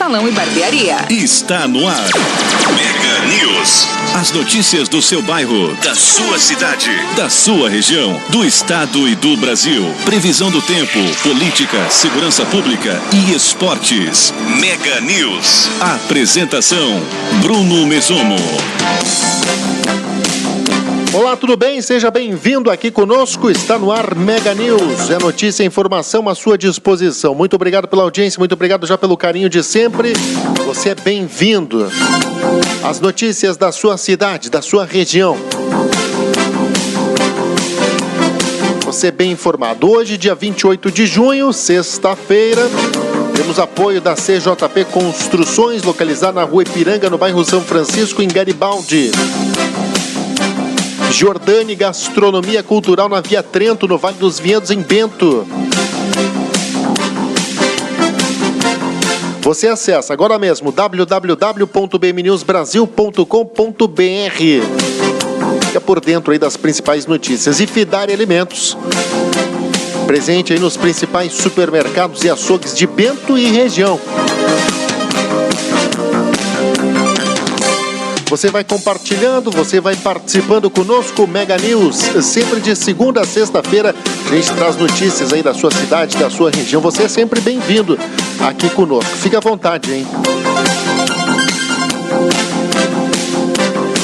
salão e barbearia. Está no ar. Mega News. As notícias do seu bairro, da sua cidade, da sua região, do estado e do Brasil. Previsão do tempo, política, segurança pública e esportes. Mega News. Apresentação: Bruno Mesomo. Olá, tudo bem? Seja bem-vindo aqui conosco. Está no ar Mega News. É notícia e informação à sua disposição. Muito obrigado pela audiência, muito obrigado já pelo carinho de sempre. Você é bem-vindo. As notícias da sua cidade, da sua região. Você é bem informado. Hoje, dia 28 de junho, sexta-feira, temos apoio da CJP Construções, localizada na Rua Ipiranga, no bairro São Francisco, em Garibaldi. Jordani Gastronomia Cultural na Via Trento, no Vale dos Vinhedos, em Bento. Você acessa agora mesmo www.bmnewsbrasil.com.br. Fica por dentro aí das principais notícias. E Fidari Alimentos, presente aí nos principais supermercados e açougues de Bento e região. Você vai compartilhando, você vai participando conosco, Mega News, sempre de segunda a sexta-feira, a gente traz notícias aí da sua cidade, da sua região, você é sempre bem-vindo aqui conosco, fica à vontade, hein?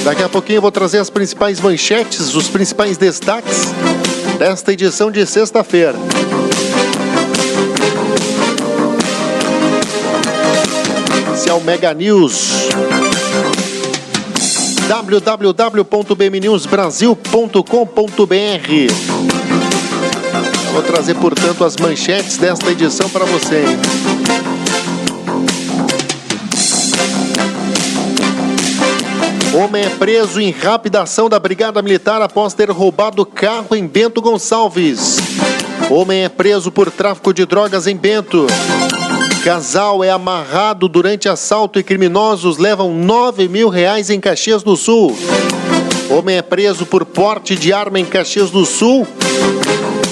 Daqui a pouquinho eu vou trazer as principais manchetes, os principais destaques desta edição de sexta-feira. Esse é o Mega News. www.bmnewsbrasil.com.br. Vou trazer, portanto, as manchetes desta edição para você. Homem é preso em rápida ação da Brigada Militar após ter roubado carro em Bento Gonçalves. Homem é preso por tráfico de drogas em Bento. Casal é amarrado durante assalto e criminosos levam R$9.000 em Caxias do Sul. Homem é preso por porte de arma em Caxias do Sul.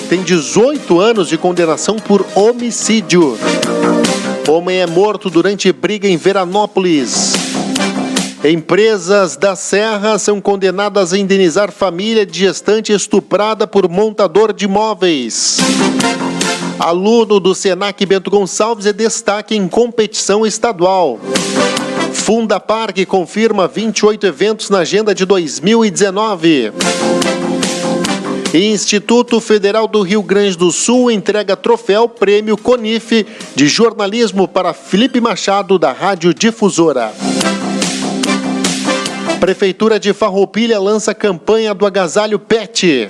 Tem 18 anos de condenação por homicídio. Homem é morto durante briga em Veranópolis. Empresas da Serra são condenadas a indenizar família de gestante estuprada por montador de imóveis. Aluno do Senac Bento Gonçalves é destaque em competição estadual. Fundapark confirma 28 eventos na agenda de 2019. Instituto Federal do Rio Grande do Sul entrega troféu Prêmio Conif de jornalismo para Felipe Machado, da Rádio Difusora. Prefeitura de Farroupilha lança campanha do agasalho PET.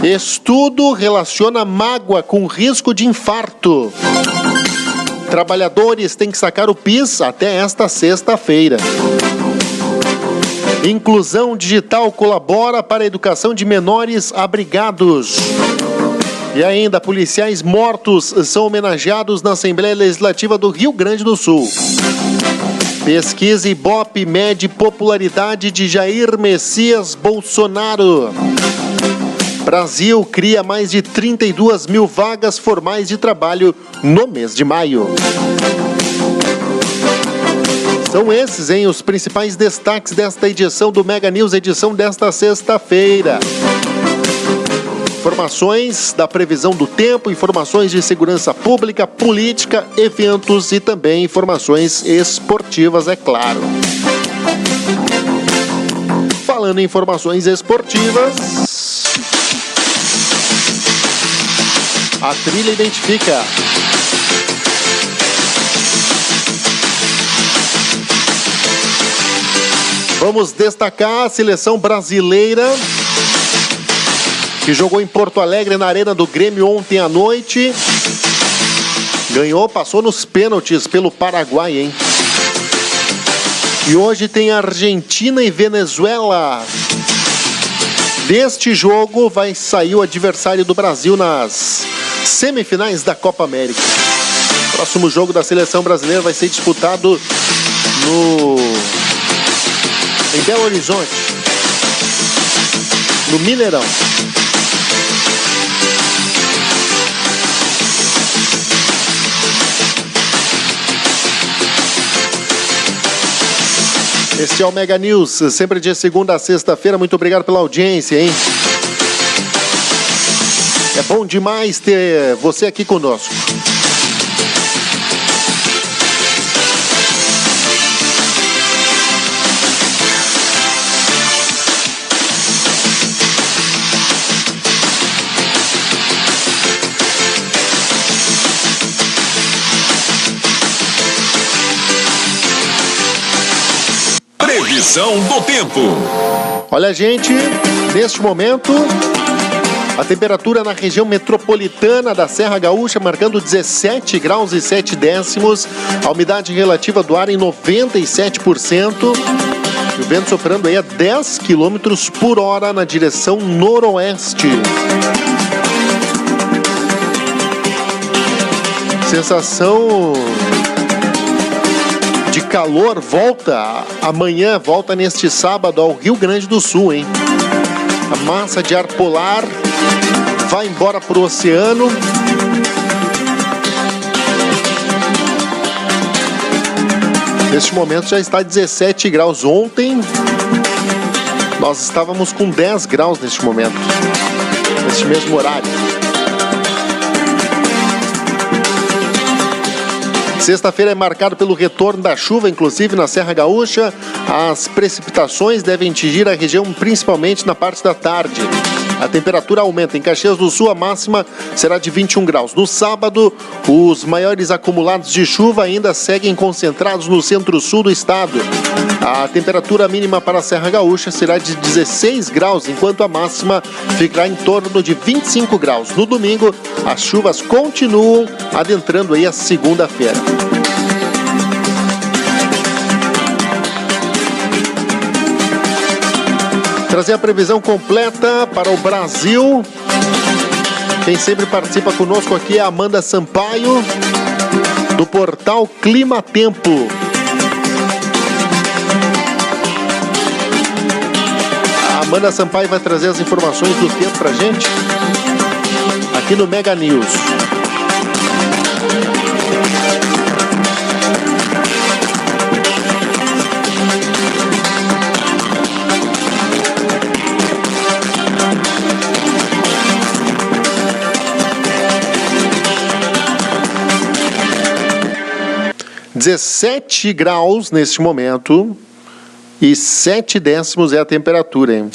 Estudo relaciona mágoa com risco de infarto. Trabalhadores têm que sacar o PIS até esta sexta-feira. Inclusão digital colabora para a educação de menores abrigados. E ainda, policiais mortos são homenageados na Assembleia Legislativa do Rio Grande do Sul. Pesquisa Ibope mede popularidade de Jair Messias Bolsonaro. Brasil cria mais de 32 mil vagas formais de trabalho no mês de maio. São esses, os principais destaques desta edição do Mega News, edição desta sexta-feira. Informações da previsão do tempo, informações de segurança pública, política, eventos e também informações esportivas, é claro. Falando em informações esportivas, a trilha identifica. Vamos destacar a seleção brasileira que jogou em Porto Alegre na Arena do Grêmio ontem à noite. Ganhou, passou nos pênaltis pelo Paraguai, hein? E hoje tem Argentina e Venezuela. Deste jogo vai sair o adversário do Brasil nas semifinais da Copa América. O próximo jogo da seleção brasileira vai ser disputado em Belo Horizonte, no Mineirão. Este é o Mega News, sempre de segunda a sexta-feira. Muito obrigado pela audiência, hein? É bom demais ter você aqui conosco. Previsão do tempo. Olha, gente, neste momento, a temperatura na região metropolitana da Serra Gaúcha marcando 17 graus e 7 décimos, a umidade relativa do ar em 97%, e o vento soprando aí a 10 km por hora na direção noroeste. Sensação de calor volta amanhã, volta neste sábado ao Rio Grande do Sul, hein? A massa de ar polar vai embora para o oceano. Neste momento já está 17 graus. Ontem nós estávamos com 10 graus neste momento, neste mesmo horário. Sexta-feira é marcado pelo retorno da chuva, inclusive na Serra Gaúcha. As precipitações devem atingir a região principalmente na parte da tarde. A temperatura aumenta. Em Caxias do Sul, a máxima será de 21 graus. No sábado, os maiores acumulados de chuva ainda seguem concentrados no centro-sul do estado. A temperatura mínima para a Serra Gaúcha será de 16 graus, enquanto a máxima ficará em torno de 25 graus. No domingo, as chuvas continuam adentrando aí a segunda-feira. Trazer a previsão completa para o Brasil. Quem sempre participa conosco aqui é a Amanda Sampaio, do portal Clima Tempo. A Amanda Sampaio vai trazer as informações do tempo pra gente aqui no Mega News. (17 graus neste momento e 7 décimos é a temperatura, hein?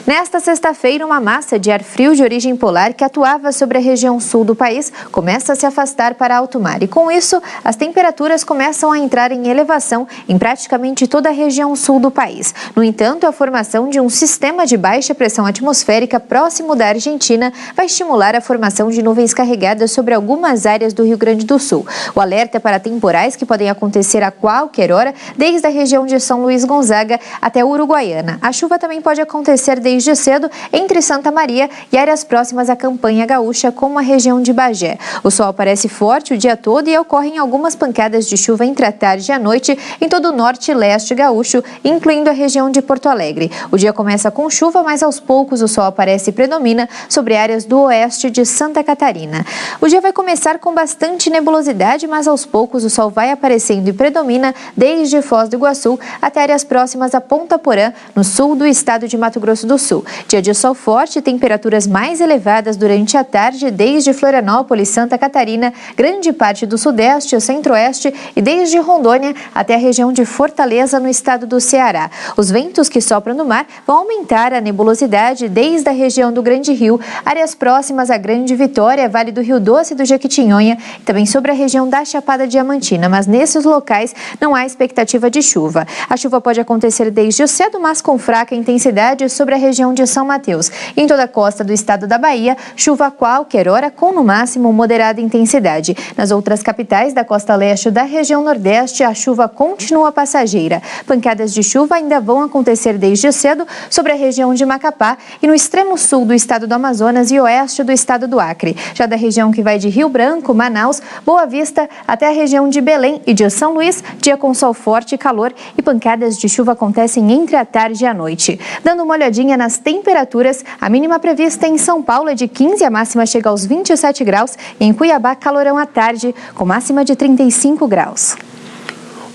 Nesta sexta-feira, uma massa de ar frio de origem polar que atuava sobre a região sul do país começa a se afastar para alto mar. E com isso, as temperaturas começam a entrar em elevação em praticamente toda a região sul do país. No entanto, a formação de um sistema de baixa pressão atmosférica próximo da Argentina vai estimular a formação de nuvens carregadas sobre algumas áreas do Rio Grande do Sul. O alerta é para temporais que podem acontecer a qualquer hora, desde a região de São Luís Gonzaga até Uruguaiana. A chuva também pode acontecer desde cedo entre Santa Maria e áreas próximas à Campanha Gaúcha, como a região de Bagé. O sol aparece forte o dia todo e ocorrem algumas pancadas de chuva entre a tarde e a noite em todo o norte e leste gaúcho, incluindo a região de Porto Alegre. O dia começa com chuva, mas aos poucos o sol aparece e predomina sobre áreas do oeste de Santa Catarina. O dia vai começar com bastante nebulosidade, mas aos poucos o sol vai aparecendo e predomina desde Foz do Iguaçu até áreas próximas a Ponta Porã, no sul do estado de Mato Grosso do Sul. Dia de sol forte e temperaturas mais elevadas durante a tarde, desde Florianópolis, Santa Catarina, grande parte do sudeste, o centro-oeste e desde Rondônia até a região de Fortaleza, no estado do Ceará. Os ventos que sopram do mar vão aumentar a nebulosidade desde a região do Grande Rio, áreas próximas à Grande Vitória, Vale do Rio Doce e do Jequitinhonha, e também sobre a região da Chapada Diamantina, mas nesses locais não há expectativa de chuva. A chuva pode acontecer desde cedo, mas com fraca intensidade sobre a região região de São Mateus. Em toda a costa do estado da Bahia, chuva a qualquer hora com no máximo moderada intensidade. Nas outras capitais da costa leste da região nordeste, a chuva continua passageira. Pancadas de chuva ainda vão acontecer desde cedo sobre a região de Macapá e no extremo sul do estado do Amazonas e oeste do estado do Acre. Já da região que vai de Rio Branco, Manaus, Boa Vista até a região de Belém e de São Luís, dia com sol forte e calor, e pancadas de chuva acontecem entre a tarde e a noite. Dando uma olhadinha nas temperaturas, a mínima prevista em São Paulo é de 15, a máxima chega aos 27 graus, e em Cuiabá, calorão à tarde, com máxima de 35 graus.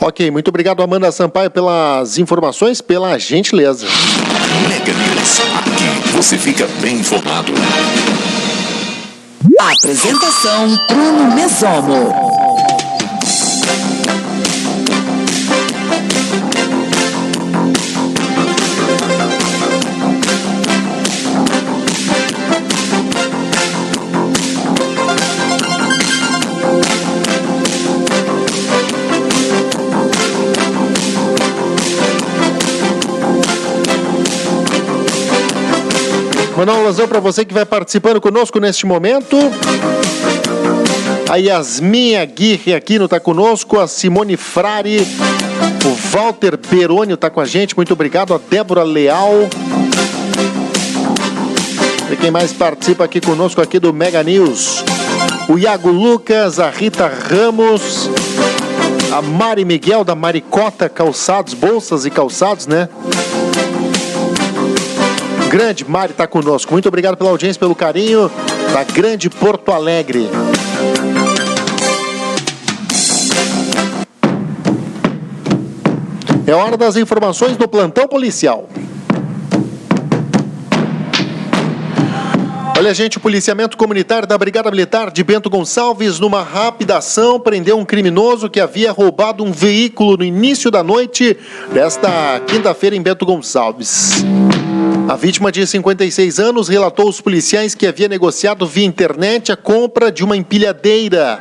Ok, muito obrigado, Amanda Sampaio, pelas informações, pela gentileza. Mega News, aqui você fica bem informado. Apresentação Bruno Mesomo. Mandar um alôzão para você que vai participando conosco neste momento. A Yasmin Aguirre Aquino está conosco, a Simone Frari, o Walter Berônio está com a gente, muito obrigado, a Débora Leal. E quem mais participa aqui conosco aqui do Mega News? O Iago Lucas, a Rita Ramos, a Mari Miguel da Maricota Calçados, bolsas e calçados, né? Grande Mari está conosco. Muito obrigado pela audiência, pelo carinho da Grande Porto Alegre. É hora das informações do plantão policial. Olha, gente, o policiamento comunitário da Brigada Militar de Bento Gonçalves, numa rápida ação, prendeu um criminoso que havia roubado um veículo no início da noite desta quinta-feira em Bento Gonçalves. A vítima de 56 anos relatou aos policiais que havia negociado via internet a compra de uma empilhadeira.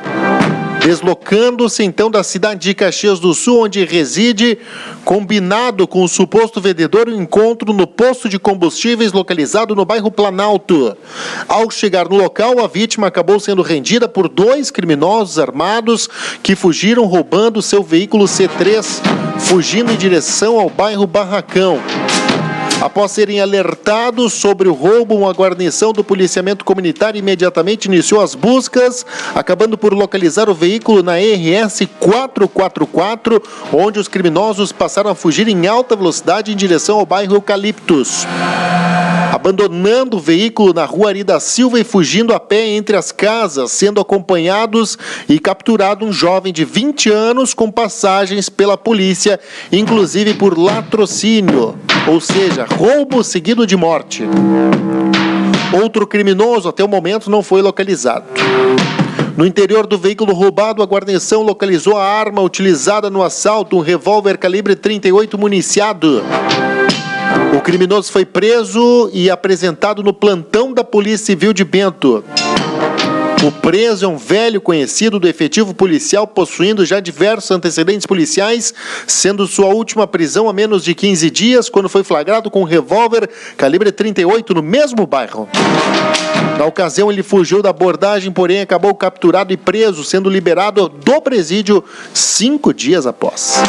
Deslocando-se então da cidade de Caxias do Sul, onde reside, combinado com o suposto vendedor, o encontro no posto de combustíveis localizado no bairro Planalto. Ao chegar no local, a vítima acabou sendo rendida por 2 criminosos armados que fugiram roubando seu veículo C3, fugindo em direção ao bairro Barracão. Após serem alertados sobre o roubo, uma guarnição do policiamento comunitário imediatamente iniciou as buscas, acabando por localizar o veículo na RS 444, onde os criminosos passaram a fugir em alta velocidade em direção ao bairro Eucaliptus. Abandonando o veículo na rua Ari da Silva e fugindo a pé entre as casas, sendo acompanhados e capturado um jovem de 20 anos com passagens pela polícia, inclusive por latrocínio, ou seja, roubo seguido de morte. Outro criminoso até o momento não foi localizado. No interior do veículo roubado, a guarnição localizou a arma utilizada no assalto, um revólver calibre 38 municiado. O criminoso foi preso e apresentado no plantão da Polícia Civil de Bento. O preso é um velho conhecido do efetivo policial, possuindo já diversos antecedentes policiais, sendo sua última prisão há menos de 15 dias, quando foi flagrado com um revólver calibre 38 no mesmo bairro. Na ocasião, ele fugiu da abordagem, porém acabou capturado e preso, sendo liberado do presídio 5 dias após.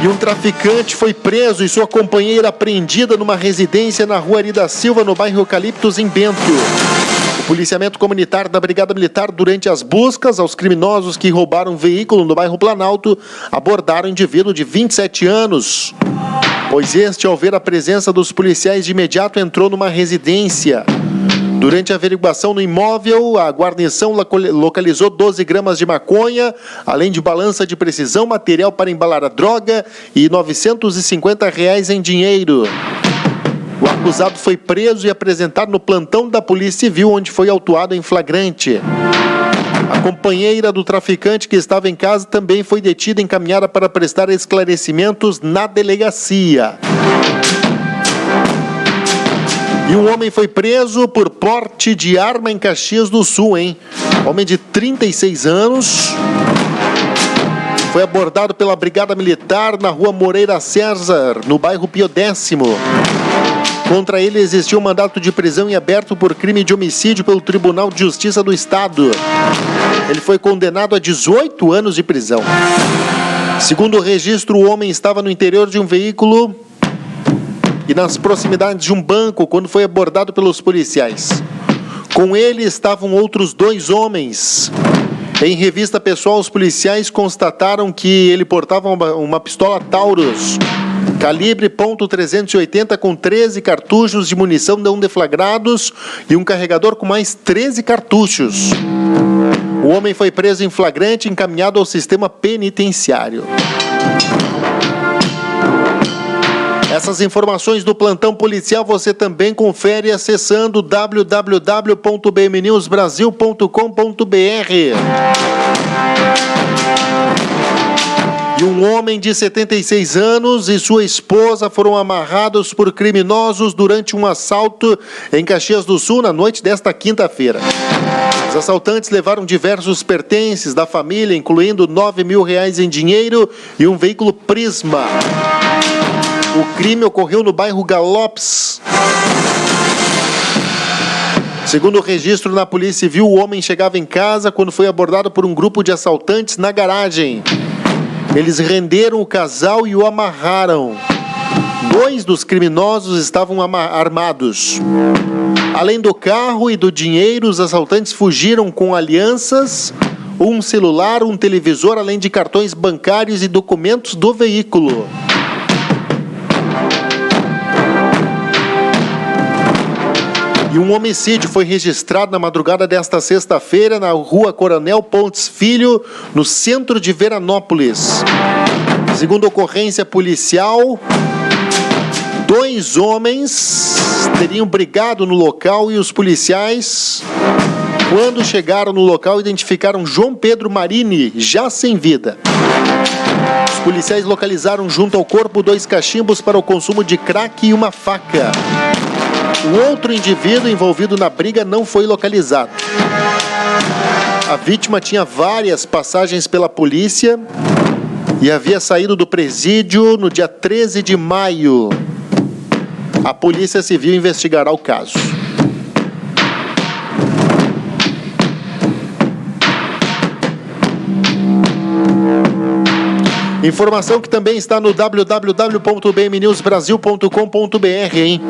E um traficante foi preso e sua companheira apreendida numa residência na rua Ari da Silva, no bairro Eucaliptus, em Bento. O policiamento comunitário da Brigada Militar, durante as buscas aos criminosos que roubaram um veículo no bairro Planalto, abordaram um indivíduo de 27 anos. Pois este, ao ver a presença dos policiais, de imediato entrou numa residência. Durante a averiguação no imóvel, a guarnição localizou 12 gramas de maconha, além de balança de precisão, material para embalar a droga e R$ 950 em dinheiro. O acusado foi preso e apresentado no plantão da Polícia Civil, onde foi autuado em flagrante. A companheira do traficante, que estava em casa, também foi detida e encaminhada para prestar esclarecimentos na delegacia. E um homem foi preso por porte de arma em Caxias do Sul, hein? Homem de 36 anos foi abordado pela Brigada Militar na rua Moreira César, no bairro Pio X. Contra ele existia um mandato de prisão em aberto por crime de homicídio pelo Tribunal de Justiça do Estado. Ele foi condenado a 18 anos de prisão. Segundo o registro, o homem estava no interior de um veículo e nas proximidades de um banco quando foi abordado pelos policiais. Com ele estavam outros 2 homens. Em revista pessoal, os policiais constataram que ele portava uma pistola Taurus, calibre .380 com 13 cartuchos de munição não deflagrados e um carregador com mais 13 cartuchos. O homem foi preso em flagrante e encaminhado ao sistema penitenciário. Essas informações do plantão policial você também confere acessando www.bmnewsbrasil.com.br. E um homem de 76 anos e sua esposa foram amarrados por criminosos durante um assalto em Caxias do Sul na noite desta quinta-feira. Os assaltantes levaram diversos pertences da família, incluindo R$ 9.000 em dinheiro e um veículo Prisma. O crime ocorreu no bairro Galopes. Segundo o registro na Polícia Civil, o homem chegava em casa quando foi abordado por um grupo de assaltantes na garagem. Eles renderam o casal e o amarraram. 2 dos criminosos estavam armados. Além do carro e do dinheiro, os assaltantes fugiram com alianças, um celular, um televisor, além de cartões bancários e documentos do veículo. E um homicídio foi registrado na madrugada desta sexta-feira na rua Coronel Pontes Filho, no centro de Veranópolis. Segundo a ocorrência policial, 2 homens teriam brigado no local e os policiais, quando chegaram no local, identificaram João Pedro Marini, já sem vida. Os policiais localizaram junto ao corpo 2 cachimbos para o consumo de crack e uma faca. O outro indivíduo envolvido na briga não foi localizado. A vítima tinha várias passagens pela polícia e havia saído do presídio no dia 13 de maio. A Polícia Civil investigará o caso. Informação que também está no www.bmnewsbrasil.com.br, hein?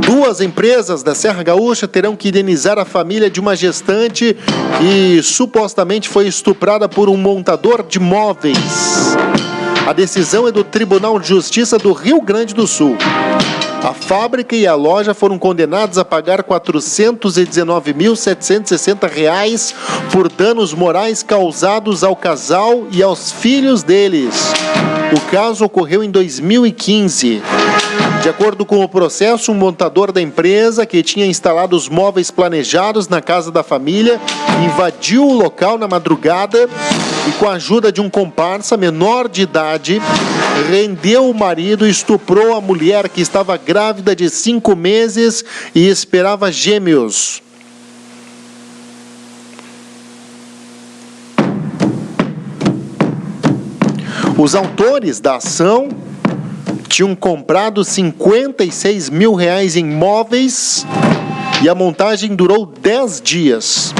2 empresas da Serra Gaúcha terão que indenizar a família de uma gestante que supostamente foi estuprada por um montador de móveis. A decisão é do Tribunal de Justiça do Rio Grande do Sul. A fábrica e a loja foram condenados a pagar R$ 419.760 por danos morais causados ao casal e aos filhos deles. O caso ocorreu em 2015. De acordo com o processo, um montador da empresa que tinha instalado os móveis planejados na casa da família invadiu o local na madrugada e, com a ajuda de um comparsa menor de idade, rendeu o marido e estuprou a mulher que estava grávida de 5 meses e esperava gêmeos. Os autores da ação tinham comprado R$ 56.000 em móveis e a montagem durou 10 dias.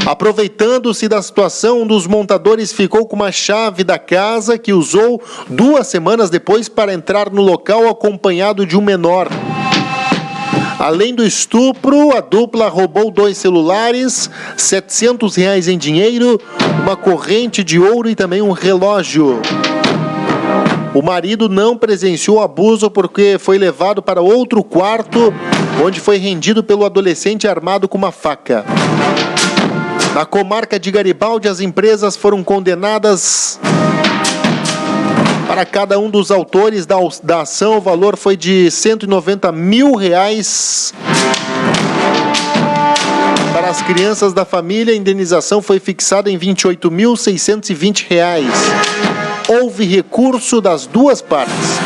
Aproveitando-se da situação, um dos montadores ficou com uma chave da casa que usou 2 semanas depois para entrar no local acompanhado de um menor. Além do estupro, a dupla roubou 2 celulares, R$ 700 em dinheiro, uma corrente de ouro e também um relógio. O marido não presenciou abuso porque foi levado para outro quarto, onde foi rendido pelo adolescente armado com uma faca. Na comarca de Garibaldi, as empresas foram condenadas. Para cada um dos autores da ação, o valor foi de R$ 190.000. Para as crianças da família, a indenização foi fixada em R$ 28.620. Houve recurso das 2 partes.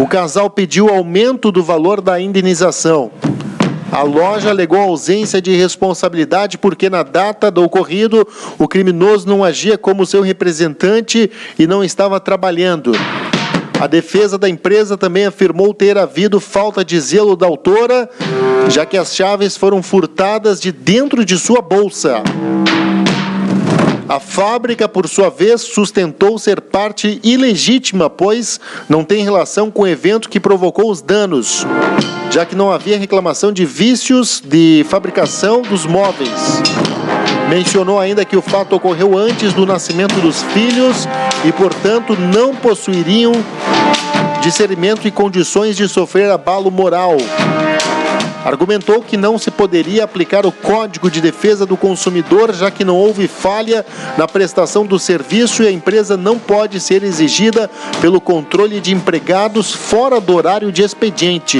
O casal pediu aumento do valor da indenização. A loja alegou ausência de responsabilidade porque na data do ocorrido o criminoso não agia como seu representante e não estava trabalhando. A defesa da empresa também afirmou ter havido falta de zelo da autora, já que as chaves foram furtadas de dentro de sua bolsa. A fábrica, por sua vez, sustentou ser parte ilegítima, pois não tem relação com o evento que provocou os danos, já que não havia reclamação de vícios de fabricação dos móveis. Mencionou ainda que o fato ocorreu antes do nascimento dos filhos e, portanto, não possuiriam discernimento e condições de sofrer abalo moral. Argumentou que não se poderia aplicar o Código de Defesa do Consumidor, já que não houve falha na prestação do serviço e a empresa não pode ser exigida pelo controle de empregados fora do horário de expediente.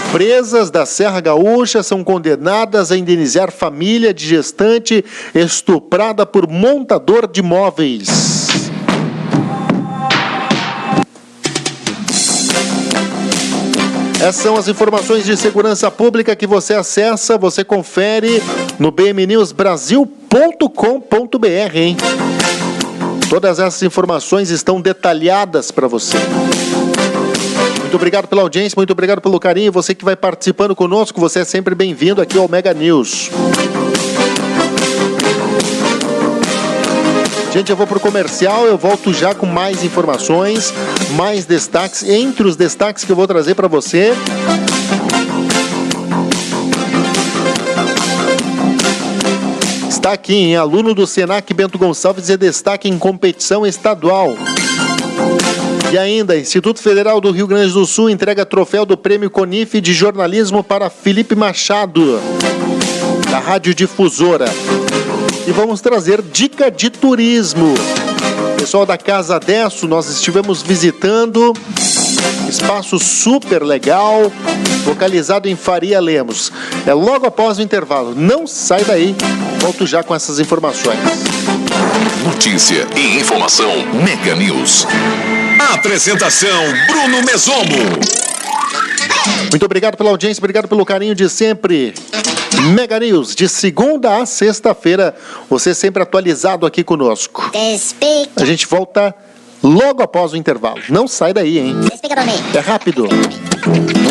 Empresas da Serra Gaúcha são condenadas a indenizar família de gestante estuprada por montador de móveis. Essas são as informações de segurança pública que você acessa, você confere no bmnewsbrasil.com.br, hein? Todas essas informações estão detalhadas para você. Muito obrigado pela audiência, muito obrigado pelo carinho. Você que vai participando conosco, você é sempre bem-vindo aqui ao Mega News. Gente, eu vou pro comercial, eu volto já com mais informações, mais destaques. Entre os destaques que eu vou trazer para você, está aqui, hein? Aluno do Senac Bento Gonçalves é destaque em competição estadual. E ainda, Instituto Federal do Rio Grande do Sul entrega troféu do Prêmio Conif de Jornalismo para Felipe Machado, da Rádio Difusora. E vamos trazer dica de turismo. Pessoal da Casa Desso, nós estivemos visitando espaço super legal, localizado em Faria Lemos. É logo após o intervalo. Não sai daí. Volto já com essas informações. Notícia e informação Mega News. Apresentação Bruno Mesomo. Muito obrigado pela audiência, obrigado pelo carinho de sempre. Mega News, de segunda a sexta-feira, você sempre atualizado aqui conosco. A gente volta logo após o intervalo. Não sai daí, hein? É rápido.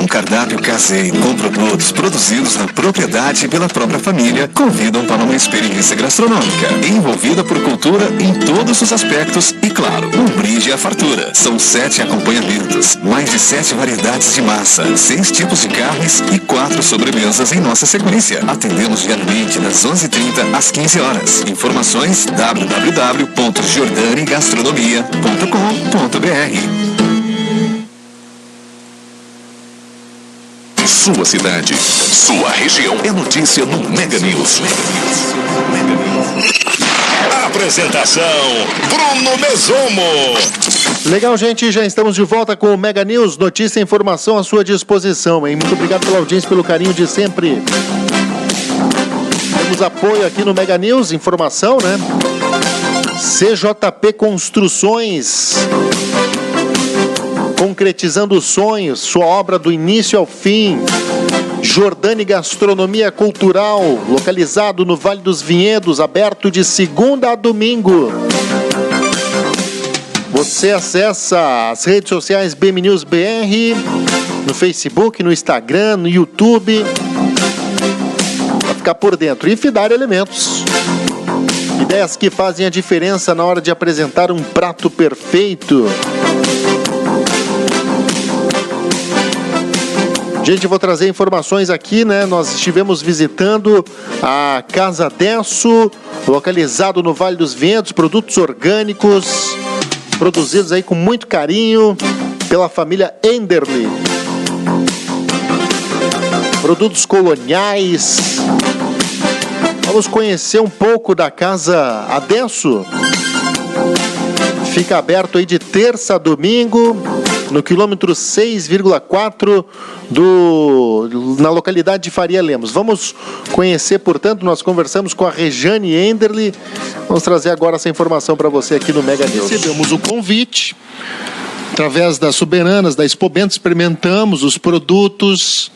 Um cardápio caseiro com produtos produzidos na propriedade e pela própria família convidam para uma experiência gastronômica envolvida por cultura em todos os aspectos e, claro, um brinde à fartura. São 7 acompanhamentos, mais de 7 variedades de massa, 6 tipos de carnes e 4 sobremesas em nossa sequência. Atendemos diariamente das 11h30 às 15 horas. Informações www.jordanigastronomia.com.br. Sua cidade, sua região é notícia no Mega News. Apresentação Bruno Mesomo. Legal, gente, já estamos de volta com o Mega News, notícia e informação à sua disposição, hein? Muito obrigado pela audiência, pelo carinho de sempre. Temos apoio aqui no Mega News, informação, né? CJP Construções, concretizando sonhos, sua obra do início ao fim. Jordani Gastronomia Cultural, localizado no Vale dos Vinhedos, aberto de segunda a domingo. Você acessa as redes sociais BMNews BR, no Facebook, no Instagram, no YouTube, para ficar por dentro. E Fidar Elementos, ideias que fazem a diferença na hora de apresentar um prato perfeito. Gente, eu vou trazer informações aqui, né? Nós estivemos visitando a Casa Desso, localizado no Vale dos Vinhedos, produtos orgânicos, produzidos aí com muito carinho pela família Enderle. Produtos coloniais. Vamos conhecer um pouco da Casa Adesso. Fica aberto aí de terça a domingo, no quilômetro 6,4 na localidade de Faria Lemos. Vamos conhecer, portanto, nós conversamos com a Rejane Enderle. Vamos trazer agora essa informação para você aqui no Mega News. Recebemos o convite através das Soberanas, da Expo Bento, experimentamos os produtos,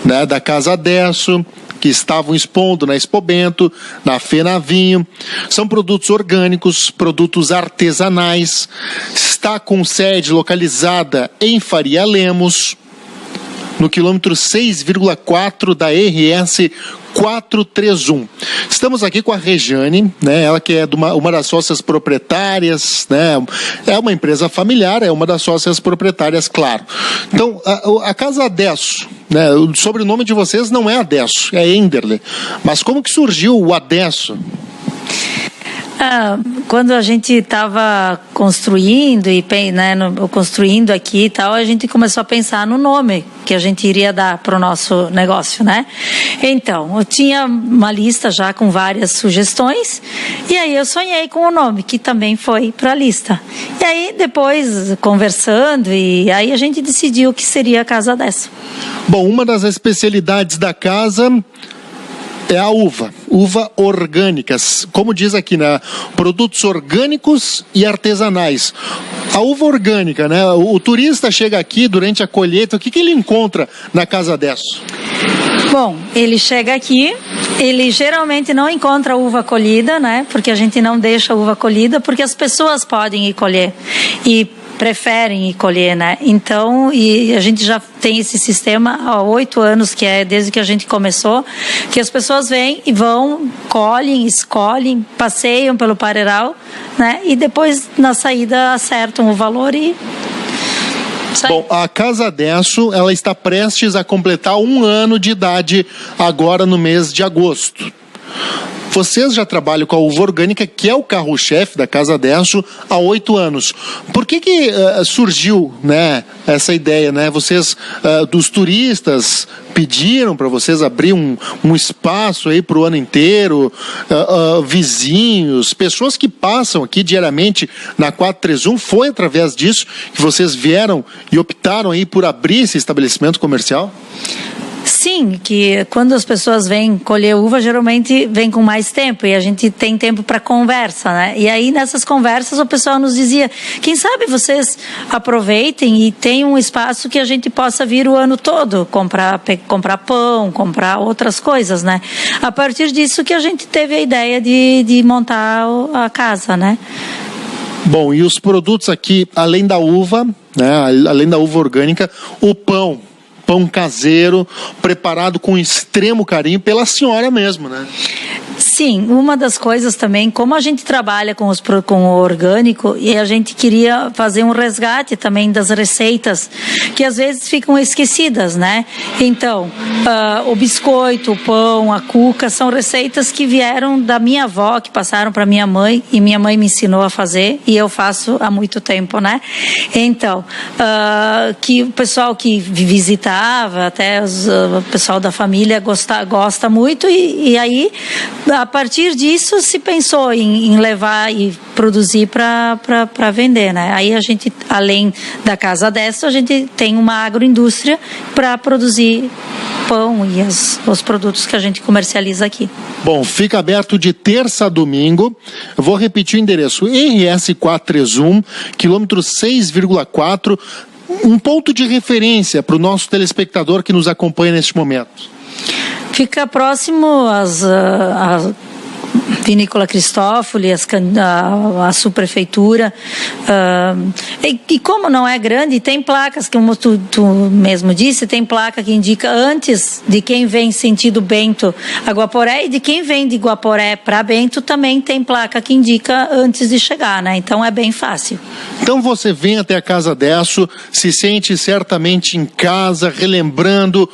né, da Casa Desso, que estavam expondo na Expo Bento, na FENAVINHO. São produtos orgânicos, produtos artesanais. Está com sede localizada em Faria Lemos, no quilômetro 6,4 da RS 431. Estamos aqui com a Rejane, né? Ela que é uma das sócias proprietárias, né? É uma empresa familiar, é uma das sócias proprietárias, claro. Então, a Casa Desso, né? O sobrenome de vocês não é Adesso, é Enderle. Mas como que surgiu o Adesso? Quando a gente estava construindo construindo aqui e tal, a gente começou a pensar no nome que a gente iria dar para o nosso negócio, né? Então, eu tinha uma lista já com várias sugestões e aí eu sonhei com o nome, que também foi para a lista. E aí, depois, conversando, e aí a gente decidiu que seria a Casa Desso. Bom, uma das especialidades da casa é a uva orgânicas, como diz aqui, né? Produtos orgânicos e artesanais. A uva orgânica, né? O turista chega aqui durante a colheita, o que ele encontra na Casa Desso? Bom, ele chega aqui, ele geralmente não encontra uva colhida, né? Porque a gente não deixa uva colhida, porque as pessoas podem ir colher e preferem ir colher, né? Então, e a gente já tem esse sistema há 8 anos, que é desde que a gente começou, que as pessoas vêm e vão, colhem, escolhem, passeiam pelo pareiral, né? E depois, na saída, acertam o valor e... Bom, a Casa Desso, ela está prestes a completar 1 ano de idade agora no mês de agosto. Vocês já trabalham com a uva orgânica, que é o carro-chefe da Casa Desso, há 8 anos. Por que surgiu, né, essa ideia, né? Vocês, dos turistas, pediram para vocês abrir um espaço aí para o ano inteiro, vizinhos, pessoas que passam aqui diariamente na 431, foi através disso que vocês vieram e optaram aí por abrir esse estabelecimento comercial? Sim, que quando as pessoas vêm colher uva, geralmente vem com mais tempo e a gente tem tempo para conversa, né? E aí nessas conversas o pessoal nos dizia, quem sabe vocês aproveitem e tem um espaço que a gente possa vir o ano todo, comprar pão, comprar outras coisas, né? A partir disso que a gente teve a ideia de montar a casa, né? Bom, e os produtos aqui, além da uva, né? Além da uva orgânica, o pão caseiro, preparado com extremo carinho pela senhora mesmo, né? Sim, uma das coisas também, como a gente trabalha com o orgânico, e a gente queria fazer um resgate também das receitas, que às vezes ficam esquecidas, né? Então, o biscoito, o pão, a cuca, são receitas que vieram da minha avó, que passaram para minha mãe, e minha mãe me ensinou a fazer, e eu faço há muito tempo, né? Então, que o pessoal que visitava, até o pessoal da família gosta muito, e aí, a partir disso se pensou em levar e produzir para vender, né? Aí a gente, além da Casa Desso, a gente tem uma agroindústria para produzir pão e os produtos que a gente comercializa aqui. Bom, fica aberto de terça a domingo. Eu vou repetir o endereço: RS 431, quilômetro 6,4, um ponto de referência para o nosso telespectador que nos acompanha neste momento. Fica próximo a Vinícola Cristófoli, a subprefeitura, e como não é grande, tem placas, como tu mesmo disse, tem placa que indica antes de quem vem sentido Bento a Guaporé, e de quem vem de Guaporé para Bento também tem placa que indica antes de chegar, né? Então é bem fácil. Então você vem até a Casa Desso, se sente certamente em casa, relembrando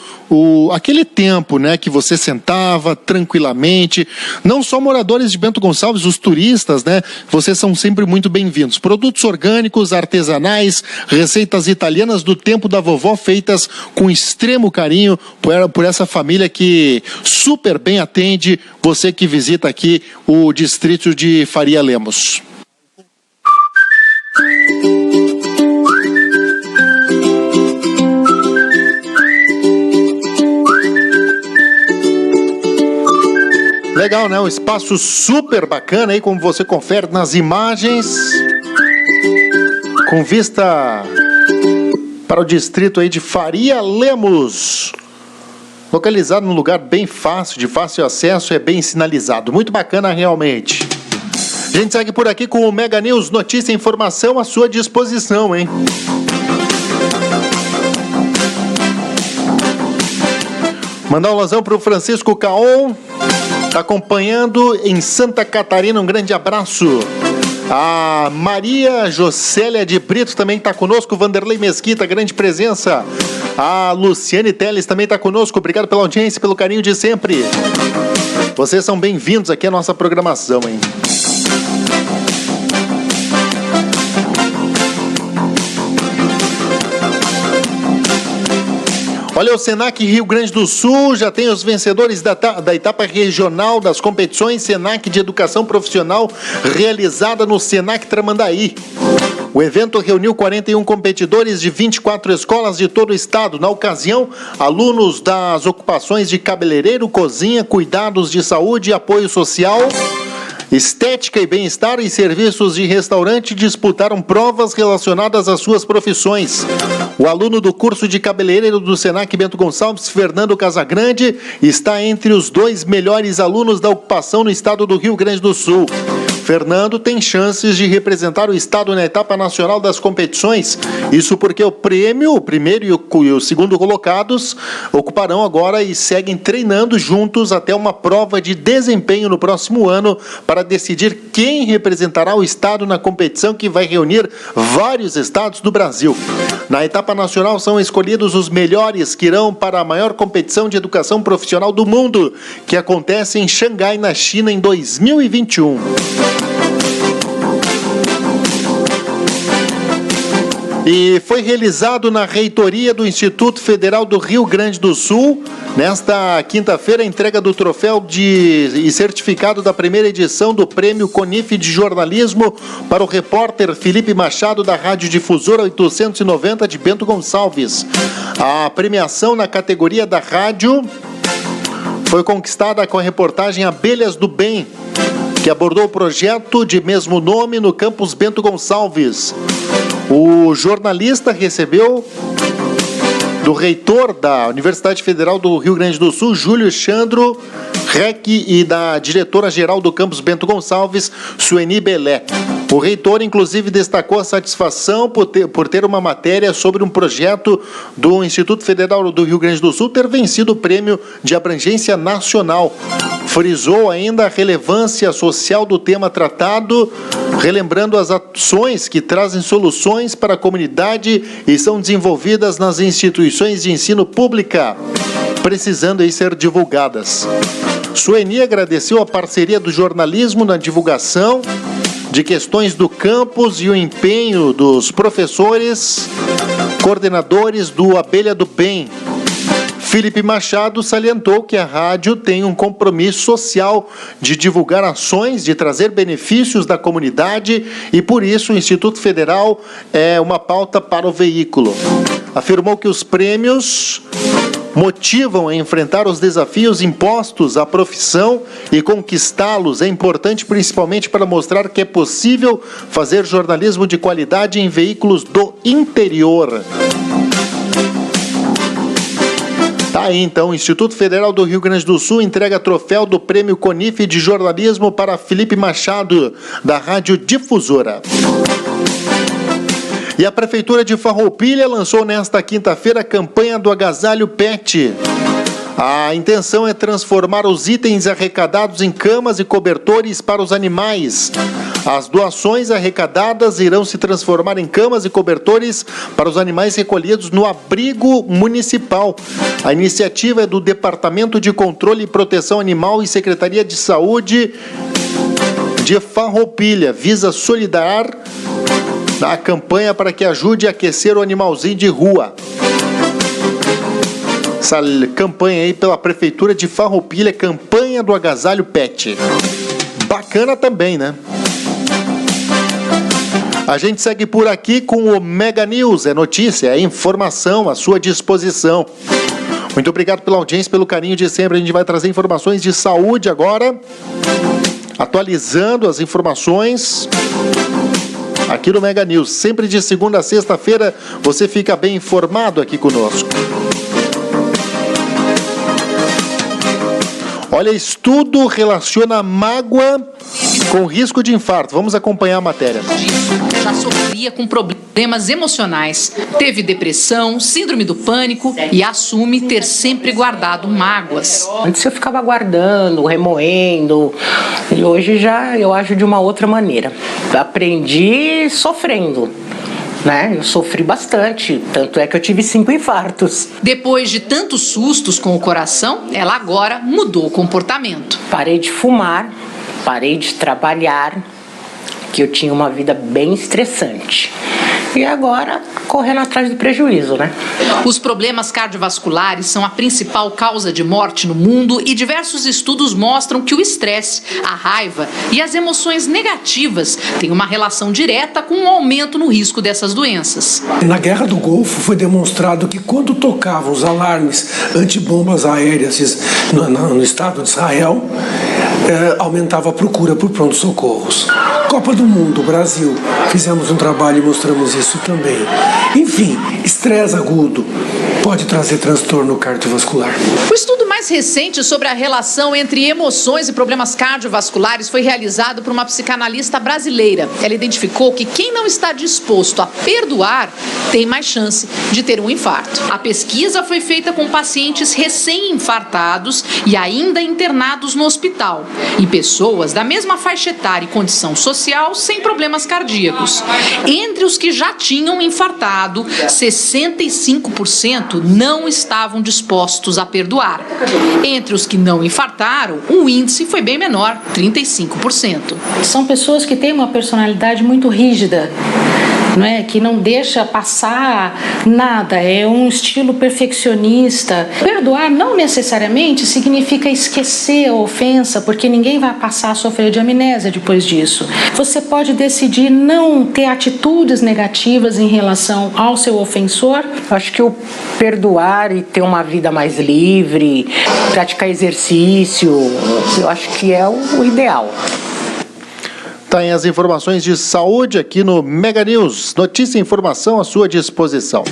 aquele tempo, né, que você sentava tranquilamente. Não só moradores de Bento Gonçalves, os turistas, né, vocês são sempre muito bem-vindos. Produtos orgânicos, artesanais, receitas italianas do tempo da vovó, feitas com extremo carinho por essa família que super bem atende você que visita aqui o distrito de Faria Lemos. Legal, né? Um espaço super bacana aí, como você confere nas imagens, com vista para o distrito aí de Faria Lemos. Localizado num lugar bem fácil, de fácil acesso, é bem sinalizado. Muito bacana realmente. A gente segue por aqui com o Mega News, notícia e informação à sua disposição, hein? Mandar um alôzão para o Francisco Caon, está acompanhando em Santa Catarina, um grande abraço. A Maria Jocélia de Brito também está conosco, Vanderlei Mesquita, grande presença. A Luciane Teles também está conosco, obrigado pela audiência, pelo carinho de sempre. Vocês são bem-vindos aqui à nossa programação, hein? Olha, o Senac Rio Grande do Sul já tem os vencedores da etapa regional das competições Senac de Educação Profissional realizada no Senac Tramandaí. O evento reuniu 41 competidores de 24 escolas de todo o estado. Na ocasião, alunos das ocupações de cabeleireiro, cozinha, cuidados de saúde e apoio social, estética e bem-estar e serviços de restaurante disputaram provas relacionadas às suas profissões. O aluno do curso de cabeleireiro do Senac Bento Gonçalves, Fernando Casagrande, está entre os 2 melhores alunos da ocupação no estado do Rio Grande do Sul. Fernando tem chances de representar o estado na etapa nacional das competições. Isso porque o primeiro e o segundo colocados, ocuparão agora e seguem treinando juntos até uma prova de desempenho no próximo ano para decidir quem representará o estado na competição que vai reunir vários estados do Brasil. Na etapa nacional são escolhidos os melhores que irão para a maior competição de educação profissional do mundo, que acontece em Xangai, na China, em 2021. E foi realizado na reitoria do Instituto Federal do Rio Grande do Sul, nesta quinta-feira, a entrega do troféu e certificado da primeira edição do Prêmio CONIF de Jornalismo para o repórter Felipe Machado, da Rádio Difusora 890 de Bento Gonçalves. A premiação na categoria da rádio foi conquistada com a reportagem Abelhas do Bem, que abordou o projeto de mesmo nome no campus Bento Gonçalves. O jornalista recebeu do reitor da Universidade Federal do Rio Grande do Sul, Júlio Chandro Rec, e da diretora-geral do campus Bento Gonçalves, Sueni Belé. O reitor, inclusive, destacou a satisfação por ter uma matéria sobre um projeto do Instituto Federal do Rio Grande do Sul ter vencido o prêmio de abrangência nacional. Frisou ainda a relevância social do tema tratado, relembrando as ações que trazem soluções para a comunidade e são desenvolvidas nas instituições de ensino pública, precisando aí ser divulgadas. Sueni agradeceu a parceria do jornalismo na divulgação de questões do campus e o empenho dos professores, coordenadores do Abelha do Bem. Felipe Machado salientou que a rádio tem um compromisso social de divulgar ações, de trazer benefícios da comunidade e, por isso, o Instituto Federal é uma pauta para o veículo. Afirmou que os prêmios motivam a enfrentar os desafios impostos à profissão e conquistá-los. É importante principalmente para mostrar que é possível fazer jornalismo de qualidade em veículos do interior. Tá aí, então, o Instituto Federal do Rio Grande do Sul entrega troféu do Prêmio CONIF de Jornalismo para Felipe Machado, da Rádio Difusora. E a Prefeitura de Farroupilha lançou nesta quinta-feira a campanha do Agasalho Pet. A intenção é transformar os itens arrecadados em camas e cobertores para os animais. As doações arrecadadas irão se transformar em camas e cobertores para os animais recolhidos no abrigo municipal. A iniciativa é do Departamento de Controle e Proteção Animal e Secretaria de Saúde de Farroupilha. Visa solidar a campanha para que ajude a aquecer o animalzinho de rua. Essa campanha aí pela Prefeitura de Farroupilha, campanha do Agasalho Pet. Bacana também, né? A gente segue por aqui com o Mega News. É notícia, é informação à sua disposição. Muito obrigado pela audiência, pelo carinho de sempre. A gente vai trazer informações de saúde agora, atualizando as informações aqui no Mega News. Sempre de segunda a sexta-feira, você fica bem informado aqui conosco. Olha, estudo relaciona mágoa com risco de infarto. Vamos acompanhar a matéria. Já sofria com problemas emocionais, teve depressão, síndrome do pânico e assume ter sempre guardado mágoas. Antes eu ficava guardando, remoendo, e hoje já eu ajo de uma outra maneira. Aprendi sofrendo. Eu sofri bastante, tanto é que eu tive 5 infartos. Depois de tantos sustos com o coração, ela agora mudou o comportamento. Parei de fumar, parei de trabalhar, que eu tinha uma vida bem estressante. E agora, correndo atrás do prejuízo, Os problemas cardiovasculares são a principal causa de morte no mundo e diversos estudos mostram que o estresse, a raiva e as emoções negativas têm uma relação direta com um aumento no risco dessas doenças. Na Guerra do Golfo foi demonstrado que quando tocavam os alarmes antibombas aéreas no estado de Israel, aumentava a procura por pronto-socorros. Copa do Mundo, Brasil, fizemos um trabalho e mostramos isso também. Enfim, estresse agudo pode trazer transtorno cardiovascular. O estudo mais recente sobre a relação entre emoções e problemas cardiovasculares foi realizado por uma psicanalista brasileira. Ela identificou que quem não está disposto a perdoar tem mais chance de ter um infarto. A pesquisa foi feita com pacientes recém-infartados e ainda internados no hospital, e pessoas da mesma faixa etária e condição social sem problemas cardíacos. Entre os que já tinham infartado, 65% não estavam dispostos a perdoar. Entre os que não infartaram, o índice foi bem menor, 35%. São pessoas que têm uma personalidade muito rígida, que não deixa passar nada, é um estilo perfeccionista. Perdoar não necessariamente significa esquecer a ofensa, porque ninguém vai passar a sofrer de amnésia depois disso. Você pode decidir não ter atitudes negativas em relação ao seu ofensor. Acho que o perdoar e ter uma vida mais livre, praticar exercício, eu acho que é o ideal. Tá aí as informações de saúde aqui no Mega News. Notícia e informação à sua disposição.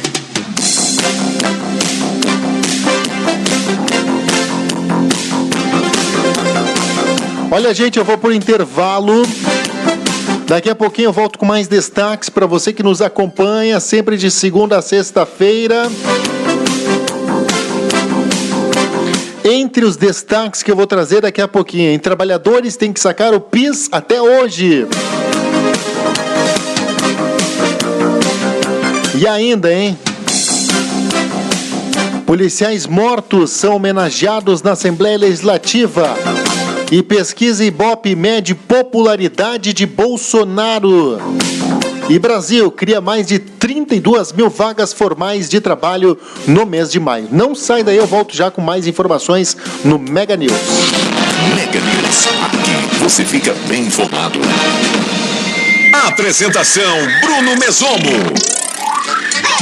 Olha, gente, eu vou por intervalo. Daqui a pouquinho eu volto com mais destaques para você que nos acompanha sempre de segunda a sexta-feira. Entre os destaques que eu vou trazer daqui a pouquinho, trabalhadores têm que sacar o PIS até hoje. E ainda, policiais mortos são homenageados na Assembleia Legislativa. E pesquisa Ibope mede popularidade de Bolsonaro. E Brasil cria mais de 32 mil vagas formais de trabalho no mês de maio. Não sai daí, eu volto já com mais informações no Mega News. Mega News, aqui você fica bem informado. Apresentação Bruno Mesomo.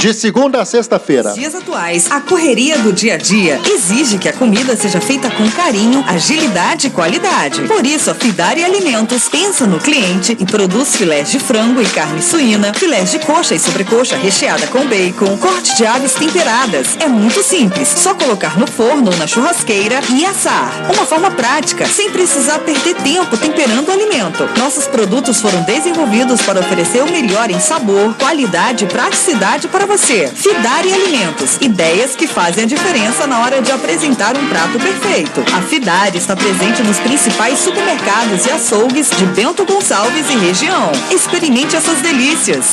De segunda a sexta-feira. Dias atuais, a correria do dia a dia exige que a comida seja feita com carinho, agilidade e qualidade. Por isso, a Fidari Alimentos pensa no cliente e produz filés de frango e carne suína, filés de coxa e sobrecoxa recheada com bacon, corte de aves temperadas. É muito simples, só colocar no forno ou na churrasqueira e assar. Uma forma prática, sem precisar perder tempo temperando o alimento. Nossos produtos foram desenvolvidos para oferecer o melhor em sabor, qualidade e praticidade para você. Fidari Alimentos, ideias que fazem a diferença na hora de apresentar um prato perfeito. A Fidari está presente nos principais supermercados e açougues de Bento Gonçalves e região. Experimente essas delícias.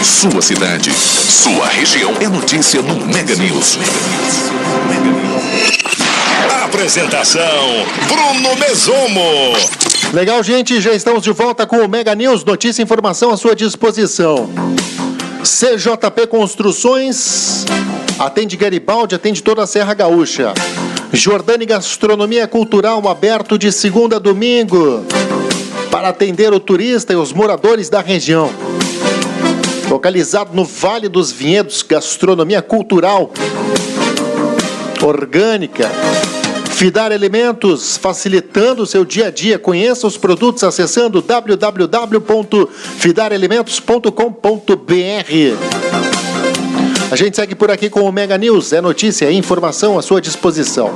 Sua cidade, sua região é notícia no Mega News. Apresentação Bruno Mesomo. Legal, gente, já estamos de volta com o Mega News, notícia e informação à sua disposição. CJP Construções, atende Garibaldi, atende toda a Serra Gaúcha. Jordani Gastronomia Cultural, aberto de segunda a domingo, para atender o turista e os moradores da região. Localizado no Vale dos Vinhedos, gastronomia cultural, orgânica, Fidar Alimentos, facilitando o seu dia a dia. Conheça os produtos acessando www.fidaralimentos.com.br. A gente segue por aqui com o Mega News. É notícia, é informação à sua disposição.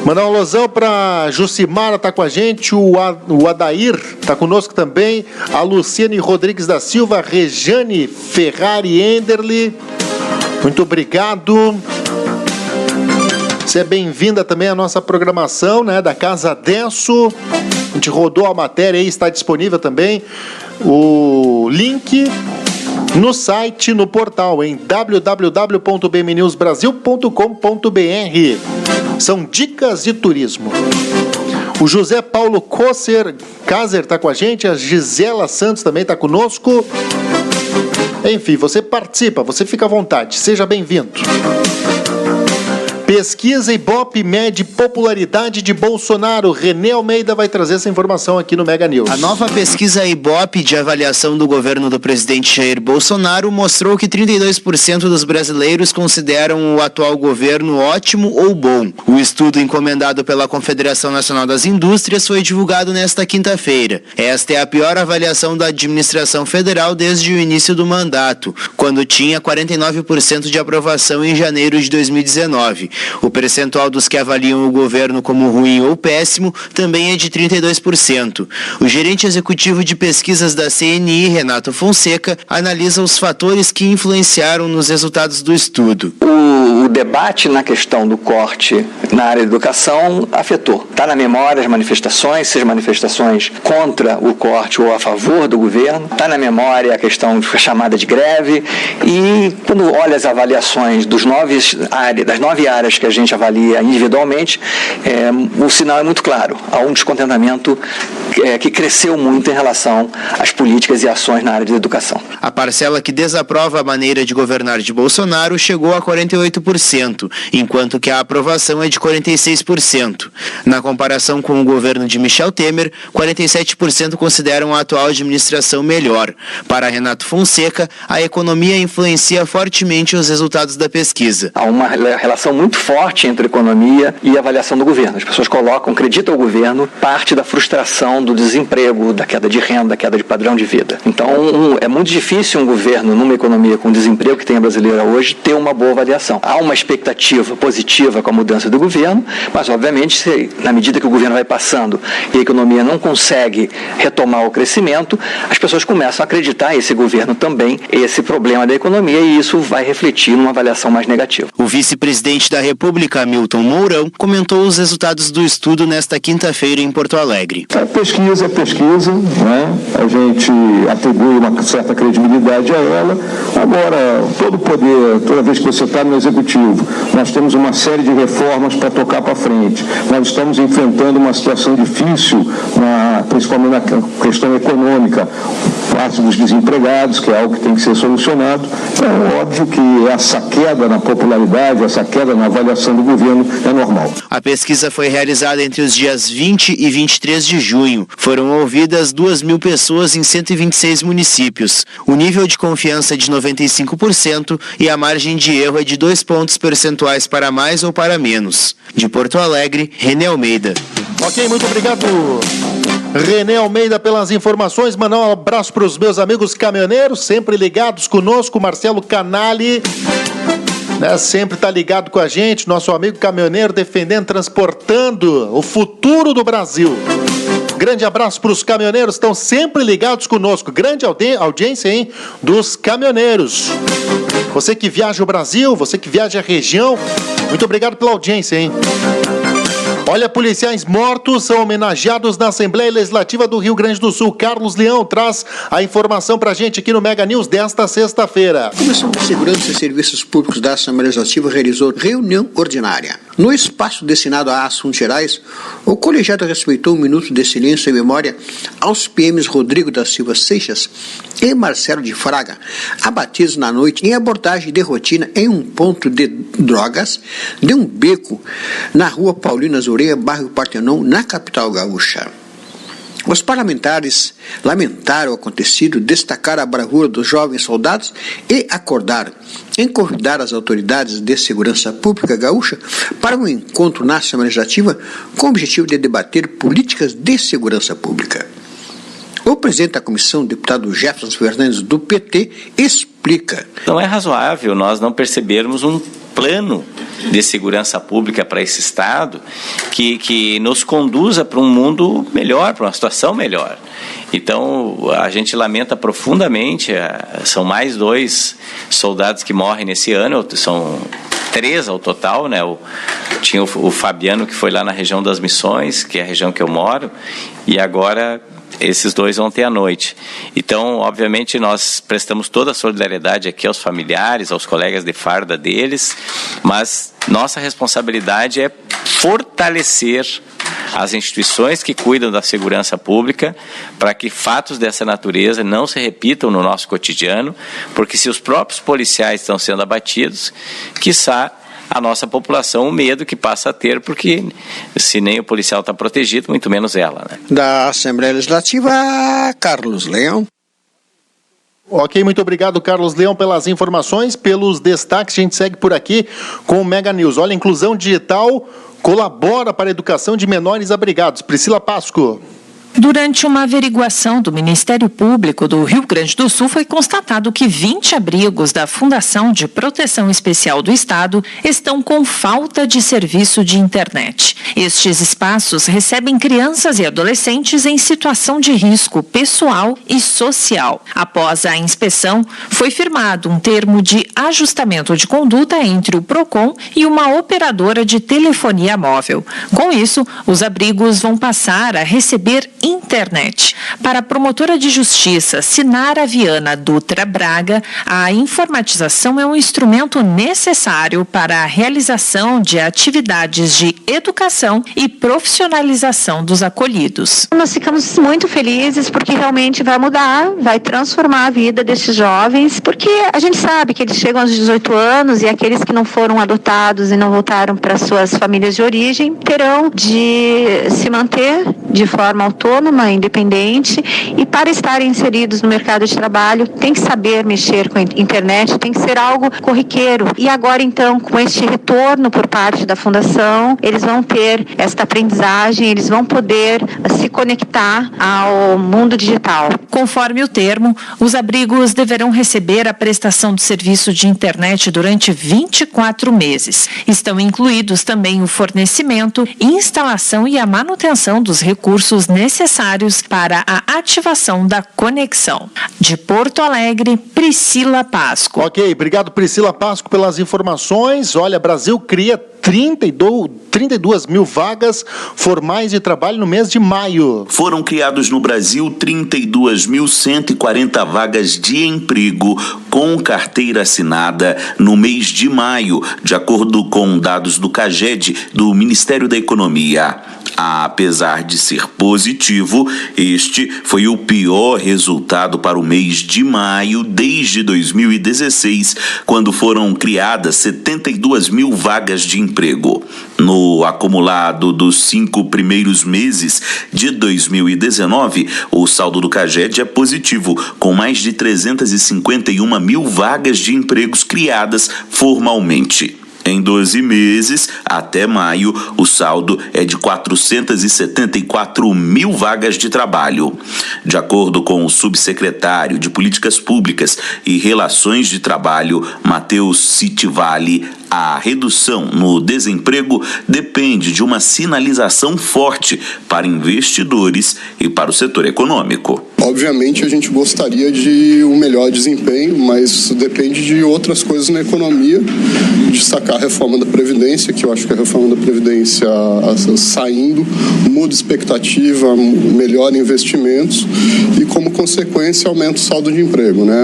Mandar um alusão para Jucimara, tá com a gente, o Adair tá conosco também, a Luciane Rodrigues da Silva, Rejane Ferrari Enderli, muito obrigado. Você é bem-vinda também à nossa programação, né, da Casa Desso. A gente rodou a matéria aí, está disponível também o link no site, no portal, em www.bmnewsbrasil.com.br. São dicas de turismo. O José Paulo Caser está com a gente, a Gisela Santos também está conosco. Enfim, você participa, você fica à vontade, seja bem-vindo. Pesquisa Ibope mede popularidade de Bolsonaro. René Almeida vai trazer essa informação aqui no Mega News. A nova pesquisa Ibope de avaliação do governo do presidente Jair Bolsonaro mostrou que 32% dos brasileiros consideram o atual governo ótimo ou bom. O estudo encomendado pela Confederação Nacional das Indústrias foi divulgado nesta quinta-feira. Esta é a pior avaliação da administração federal desde o início do mandato, quando tinha 49% de aprovação em janeiro de 2019. O percentual dos que avaliam o governo como ruim ou péssimo também é de 32%. O gerente executivo de pesquisas da CNI, Renato Fonseca, analisa os fatores que influenciaram nos resultados do estudo. O debate na questão do corte na área da educação afetou. Está na memória as manifestações, seja manifestações contra o corte ou a favor do governo. Está na memória a questão chamada de greve. E quando olha as avaliações das 9 áreas que a gente avalia individualmente, o sinal é muito claro. Há um descontentamento que cresceu muito em relação às políticas e ações na área de educação. A parcela que desaprova a maneira de governar de Bolsonaro chegou a 48%, enquanto que a aprovação é de 46%. Na comparação com o governo de Michel Temer, 47% consideram a atual administração melhor. Para Renato Fonseca, a economia influencia fortemente os resultados da pesquisa. Há uma relação muito forte entre a economia e a avaliação do governo. As pessoas acreditam ao governo parte da frustração do desemprego, da queda de renda, da queda de padrão de vida. Então, é muito difícil um governo, numa economia com o desemprego que tem a brasileira hoje, ter uma boa avaliação. Há uma expectativa positiva com a mudança do governo, mas, obviamente, na medida que o governo vai passando e a economia não consegue retomar o crescimento, as pessoas começam a acreditar esse governo também, esse problema da economia, e isso vai refletir numa avaliação mais negativa. O vice-presidente da República, Hamilton Mourão, comentou os resultados do estudo nesta quinta-feira em Porto Alegre. A pesquisa é pesquisa, né? A gente atribui uma certa credibilidade a ela. Agora, todo o poder, toda vez que você está no executivo, nós temos uma série de reformas para tocar para frente. Nós estamos enfrentando uma situação difícil, principalmente na questão econômica, parte dos desempregados, que é algo que tem que ser solucionado. É óbvio que essa queda na popularidade, essa queda na avaliação do governo é normal. A pesquisa foi realizada entre os dias 20 e 23 de junho. Foram ouvidas 2.000 pessoas em 126 municípios. O nível de confiança é de 95% e a margem de erro é de 2 pontos percentuais para mais ou para menos. De Porto Alegre, René Almeida. Ok, muito obrigado, René Almeida, pelas informações. Mandar um abraço para os meus amigos caminhoneiros, sempre ligados conosco, Marcelo Canali, né, sempre está ligado com a gente, nosso amigo caminhoneiro defendendo, transportando o futuro do Brasil. Grande abraço para os caminhoneiros, estão sempre ligados conosco. Grande audiência, hein, dos caminhoneiros. Você que viaja o Brasil, você que viaja a região, muito obrigado pela audiência, hein. Olha, policiais mortos são homenageados na Assembleia Legislativa do Rio Grande do Sul. Carlos Leão traz a informação pra gente aqui no Mega News desta sexta-feira. A Comissão de Segurança e Serviços Públicos da Assembleia Legislativa realizou reunião ordinária. No espaço destinado a assuntos gerais, o colegiado respeitou um minuto de silêncio em memória aos PMs Rodrigo da Silva Seixas e Marcelo de Fraga, abatidos na noite em abordagem de rotina em um ponto de drogas de um beco na rua Paulina Zureia, bairro Partenon, na capital gaúcha. Os parlamentares lamentaram o acontecido, destacaram a bravura dos jovens soldados e acordaram em convidar as autoridades de segurança pública gaúcha para um encontro na Assembleia Legislativa com o objetivo de debater políticas de segurança pública. O presidente da comissão, deputado Jefferson Fernandes, do PT, explica. Não é razoável nós não percebermos um plano de segurança pública para esse Estado que nos conduza para um mundo melhor, para uma situação melhor. Então, a gente lamenta profundamente, são mais 2 soldados que morrem nesse ano, são 3 ao total, né? Tinha o Fabiano, que foi lá na região das Missões, que é a região que eu moro, e agora esses 2 ontem à noite. Então, obviamente, nós prestamos toda a solidariedade aqui aos familiares, aos colegas de farda deles, mas nossa responsabilidade é fortalecer as instituições que cuidam da segurança pública para que fatos dessa natureza não se repitam no nosso cotidiano, porque se os próprios policiais estão sendo abatidos, quiçá a nossa população, o medo que passa a ter, porque se nem o policial está protegido, muito menos ela, né? Da Assembleia Legislativa, Carlos Leão. Ok, muito obrigado, Carlos Leão, pelas informações, pelos destaques. A gente segue por aqui com o Mega News. Olha, a inclusão digital colabora para a educação de menores abrigados. Priscila Pasco. Durante uma averiguação do Ministério Público do Rio Grande do Sul, foi constatado que 20 abrigos da Fundação de Proteção Especial do Estado estão com falta de serviço de internet. Estes espaços recebem crianças e adolescentes em situação de risco pessoal e social. Após a inspeção, foi firmado um termo de ajustamento de conduta entre o PROCON e uma operadora de telefonia móvel. Com isso, os abrigos vão passar a receber internet. Para a promotora de justiça Sinara Viana Dutra Braga, a informatização é um instrumento necessário para a realização de atividades de educação e profissionalização dos acolhidos. Nós ficamos muito felizes porque realmente vai mudar, vai transformar a vida desses jovens, porque a gente sabe que eles chegam aos 18 anos e aqueles que não foram adotados e não voltaram para suas famílias de origem terão de se manter de forma autônoma, independente, e para estarem inseridos no mercado de trabalho tem que saber mexer com a internet, tem que ser algo corriqueiro. E agora então, com este retorno por parte da Fundação, eles vão ter esta aprendizagem, eles vão poder se conectar ao mundo digital. Conforme o termo, os abrigos deverão receber a prestação de serviço de internet durante 24 meses. Estão incluídos também o fornecimento, instalação e a manutenção dos recursos necessários para a ativação da conexão. De Porto Alegre, Priscila Pasco. Ok, obrigado, Priscila Pasco, pelas informações. Olha, Brasil cria 32 mil vagas formais de trabalho no mês de maio. Foram criados no Brasil 32.140 vagas de emprego com carteira assinada no mês de maio, de acordo com dados do CAGED, do Ministério da Economia. Apesar de ser positivo, este foi o pior resultado para o mês de maio desde 2016, quando foram criadas 72 mil vagas de emprego. No acumulado dos 5 primeiros meses de 2019, o saldo do CAGED é positivo, com mais de 351 mil vagas de empregos criadas formalmente. Em 12 meses, até maio, o saldo é de 474 mil vagas de trabalho. De acordo com o subsecretário de Políticas Públicas e Relações de Trabalho, Matheus Citivale, a redução no desemprego depende de uma sinalização forte para investidores e para o setor econômico. Obviamente a gente gostaria de um melhor desempenho, mas depende de outras coisas na economia, destacar a reforma da Previdência, que eu acho que a reforma da Previdência saindo, muda expectativa, melhora investimentos e, como consequência, aumenta o saldo de emprego, né?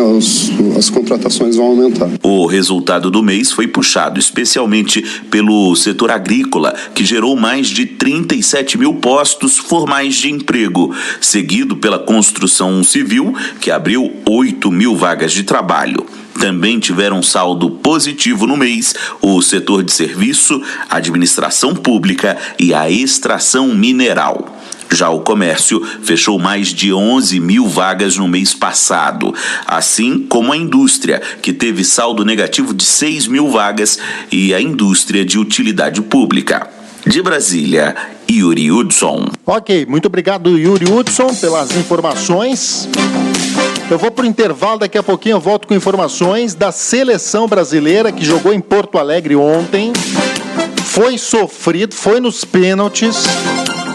As contratações vão aumentar. O resultado do mês foi puxado especialmente pelo setor agrícola, que gerou mais de 37 mil postos formais de emprego, seguido pela construção civil, que abriu 8 mil vagas de trabalho. Também tiveram saldo positivo no mês o setor de serviço, a administração pública e a extração mineral. Já o comércio fechou mais de 11 mil vagas no mês passado, assim como a indústria, que teve saldo negativo de 6 mil vagas, e a indústria de utilidade pública. De Brasília, Yuri Hudson. Ok, muito obrigado, Yuri Hudson, pelas informações. Eu vou para o intervalo, daqui a pouquinho eu volto com informações da seleção brasileira que jogou em Porto Alegre ontem. Foi sofrido, foi nos pênaltis.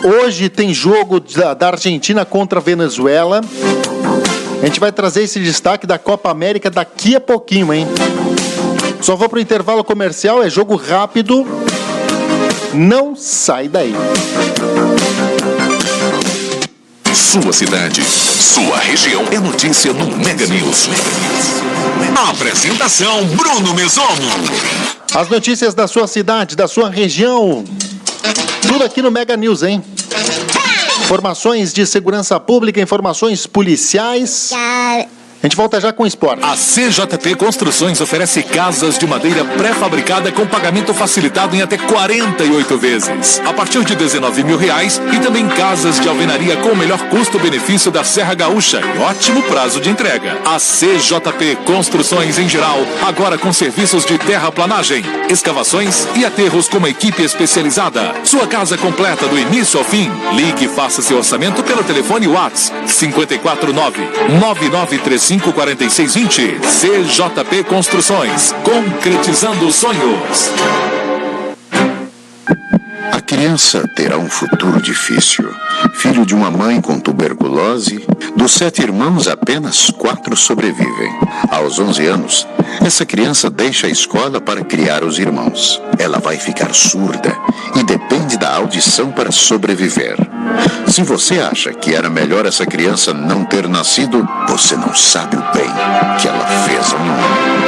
Hoje tem jogo da Argentina contra a Venezuela. A gente vai trazer esse destaque da Copa América daqui a pouquinho, hein? Só vou para o intervalo comercial, é jogo rápido. Não sai daí. Sua cidade, sua região é notícia no Mega News. Apresentação Bruno Mesomo. As notícias da sua cidade, da sua região. Tudo aqui no Mega News, hein? Informações de segurança pública, informações policiais. A gente volta já com o esporte. A CJP Construções oferece casas de madeira pré-fabricada com pagamento facilitado em até 48 vezes, a partir de R$19 mil, e também casas de alvenaria com o melhor custo-benefício da Serra Gaúcha e ótimo prazo de entrega. A CJP Construções em geral, agora com serviços de terraplanagem, escavações e aterros com uma equipe especializada. Sua casa completa do início ao fim. Ligue e faça seu orçamento pelo telefone WhatsApp 549-9935-4620. CJP Construções, concretizando sonhos. A criança terá um futuro difícil. Filho de uma mãe com tuberculose, dos 7 irmãos, apenas 4 sobrevivem. Aos 11 anos, essa criança deixa a escola para criar os irmãos. Ela vai ficar surda e depende da audição para sobreviver. Se você acha que era melhor essa criança não ter nascido, você não sabe o bem que ela fez ao mundo.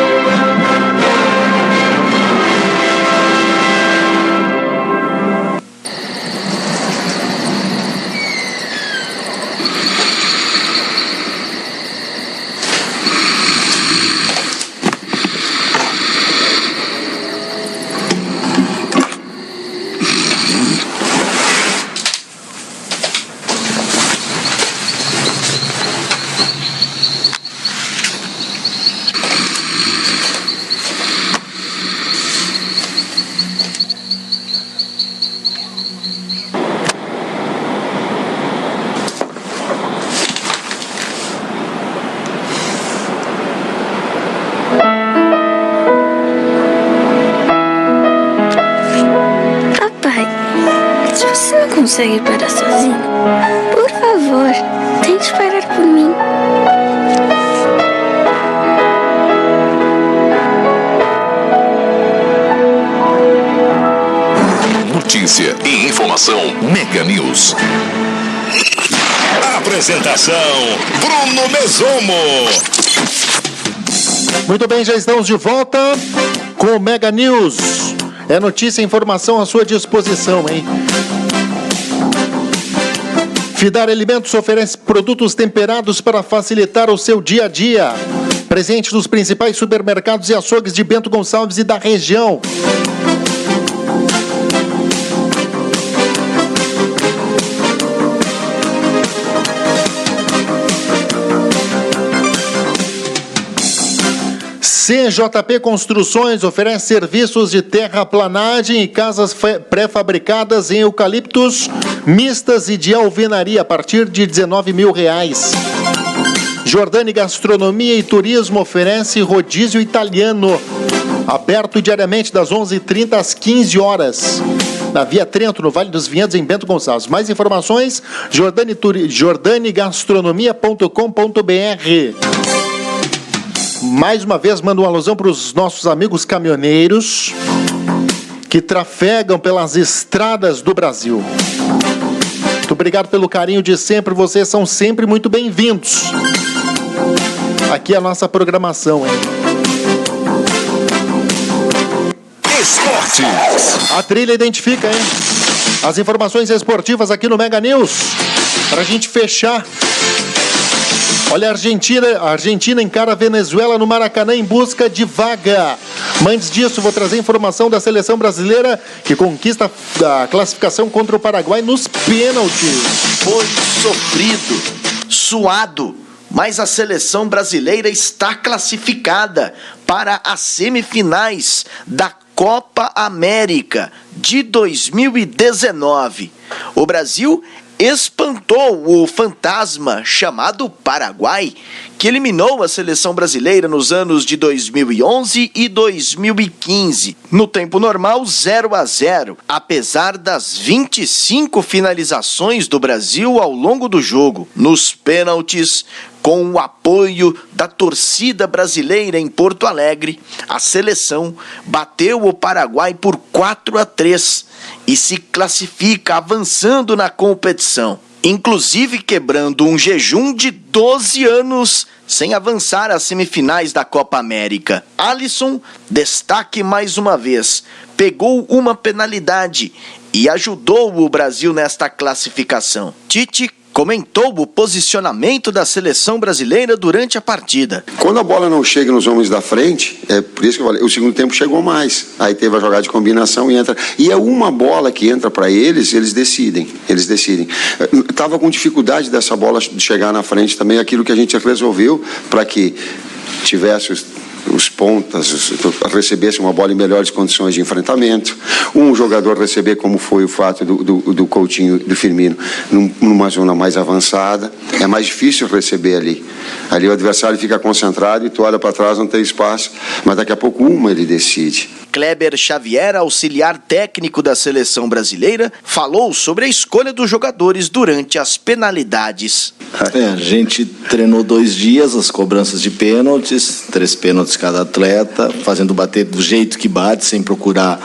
Consegue parar sozinho? Por favor, tente parar por mim. Notícia e informação Mega News. Apresentação Bruno Mesomo. Muito bem, já estamos de volta com o Mega News. É notícia e informação à sua disposição, hein? Fidar Alimentos oferece produtos temperados para facilitar o seu dia a dia. Presente nos principais supermercados e açougues de Bento Gonçalves e da região. CJP Construções oferece serviços de terraplanagem e casas pré-fabricadas em eucaliptos, mistas e de alvenaria a partir de R$19 mil. Jordani Gastronomia e Turismo oferece rodízio italiano, aberto diariamente das 11h30 às 15 horas. Na Via Trento, no Vale dos Vinhedos, em Bento Gonçalves. Mais informações, jordanigastronomia.com.br. Mais uma vez, mando uma alusão para os nossos amigos caminhoneiros que trafegam pelas estradas do Brasil. Muito obrigado pelo carinho de sempre, vocês são sempre muito bem-vindos. Aqui é a nossa programação, hein? Esportes. A trilha identifica, hein? As informações esportivas aqui no Mega News. Para a gente fechar. Olha, a Argentina encara a Venezuela no Maracanã em busca de vaga. Mas antes disso, vou trazer informação da seleção brasileira que conquista a classificação contra o Paraguai nos pênaltis. Foi sofrido, suado, mas a seleção brasileira está classificada para as semifinais da Copa América de 2019. O Brasil espantou o fantasma chamado Paraguai, que eliminou a seleção brasileira nos anos de 2011 e 2015. No tempo normal, 0-0, apesar das 25 finalizações do Brasil ao longo do jogo. Nos pênaltis, com o apoio da torcida brasileira em Porto Alegre, a seleção bateu o Paraguai por 4-3 e se classifica avançando na competição, inclusive quebrando um jejum de 12 anos sem avançar às semifinais da Copa América. Alisson, destaque mais uma vez, pegou uma penalidade e ajudou o Brasil nesta classificação. Tite comentou o posicionamento da seleção brasileira durante a partida. Quando a bola não chega nos homens da frente, é por isso que eu falei, o segundo tempo chegou mais. Aí teve a jogada de combinação e entra. E é uma bola que entra para eles decidem. Estava com dificuldade dessa bola chegar na frente também, aquilo que a gente resolveu para que tivesse os pontas recebessem uma bola em melhores condições de enfrentamento, um jogador receber, como foi o fato do Coutinho, do Firmino, numa zona mais avançada. É mais difícil receber ali o adversário fica concentrado e tu olha para trás, não tem espaço, mas daqui a pouco ele decide. Kleber Xavier, auxiliar técnico da seleção brasileira, falou sobre a escolha dos jogadores durante as penalidades. A gente treinou 2 dias as cobranças de pênaltis, 3 pênaltis cada atleta, fazendo bater do jeito que bate, sem procurar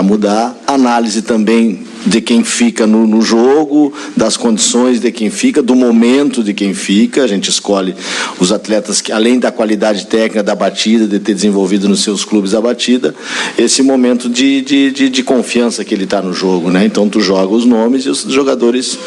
mudar. Análise também de quem fica no jogo, das condições de quem fica, do momento de quem fica. A gente escolhe os atletas que, além da qualidade técnica da batida, de ter desenvolvido nos seus clubes a batida, esse momento de confiança que ele está no jogo, né? Então tu joga os nomes e os jogadores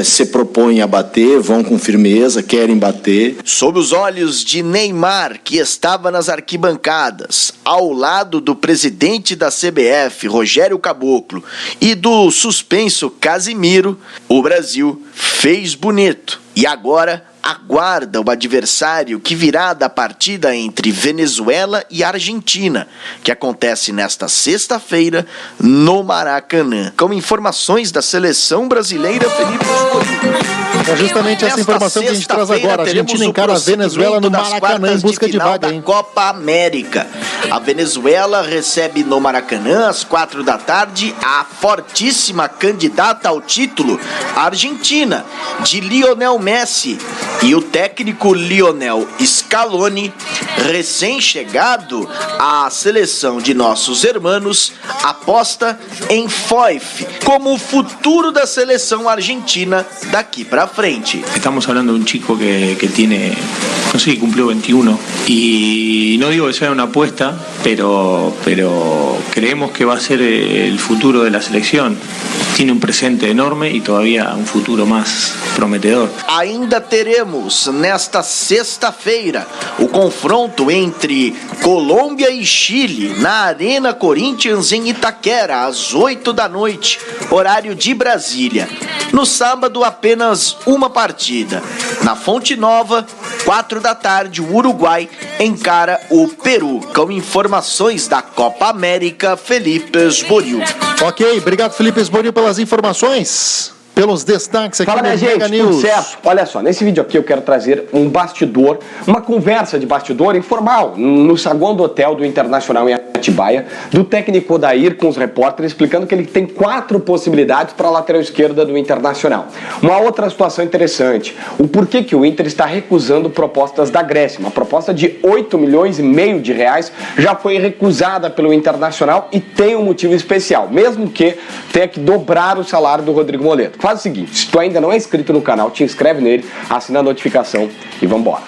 se propõem a bater, vão com firmeza, querem bater. Sob os olhos de Neymar, que estava nas arquibancadas, ao lado do presidente da CBF, Rogério Caboclo, e do suspenso Casimiro, o Brasil fez bonito. E agora aguarda o adversário que virá da partida entre Venezuela e Argentina, que acontece nesta sexta-feira no Maracanã. Com informações da seleção brasileira, Felipe Escolhido. É justamente essa informação que a gente traz agora. A Argentina encara a Venezuela no Maracanã em busca de vaga, hein? Copa América. A Venezuela recebe no Maracanã às 4 da tarde a fortíssima candidata ao título, a Argentina, de Lionel Messi. E o técnico Lionel Scaloni, recém-chegado à seleção de nossos hermanos, aposta em Foyth como o futuro da seleção argentina daqui para frente. Estamos hablando de un chico que tiene, no sé, que cumplió 21 y no digo que sea una apuesta, pero creemos que va a ser el futuro de la selección. Tiene un presente enorme y todavía un futuro más prometedor. Ainda teremos nesta sexta-feira o confronto entre Colômbia e Chile na Arena Corinthians em Itaquera às 8 da noite, horário de Brasília. No sábado, apenas uma partida. Na Fonte Nova, 4 da tarde, o Uruguai encara o Peru. Com informações da Copa América, Felipe Esboril. Ok, obrigado Felipe Esboril pelas informações, pelos destaques aqui no Mega News. Tudo certo? Olha só, nesse vídeo aqui eu quero trazer um bastidor, uma conversa de bastidor informal no saguão do hotel do Internacional em Atibaia, do técnico Odair com os repórteres, explicando que ele tem 4 possibilidades para a lateral esquerda do Internacional. Uma outra situação interessante, o porquê que o Inter está recusando propostas da Grécia. Uma proposta de 8,5 milhões de reais já foi recusada pelo Internacional e tem um motivo especial, mesmo que tenha que dobrar o salário do Rodrigo Moledo. Faz o seguinte, se tu ainda não é inscrito no canal, te inscreve nele, assina a notificação e vambora.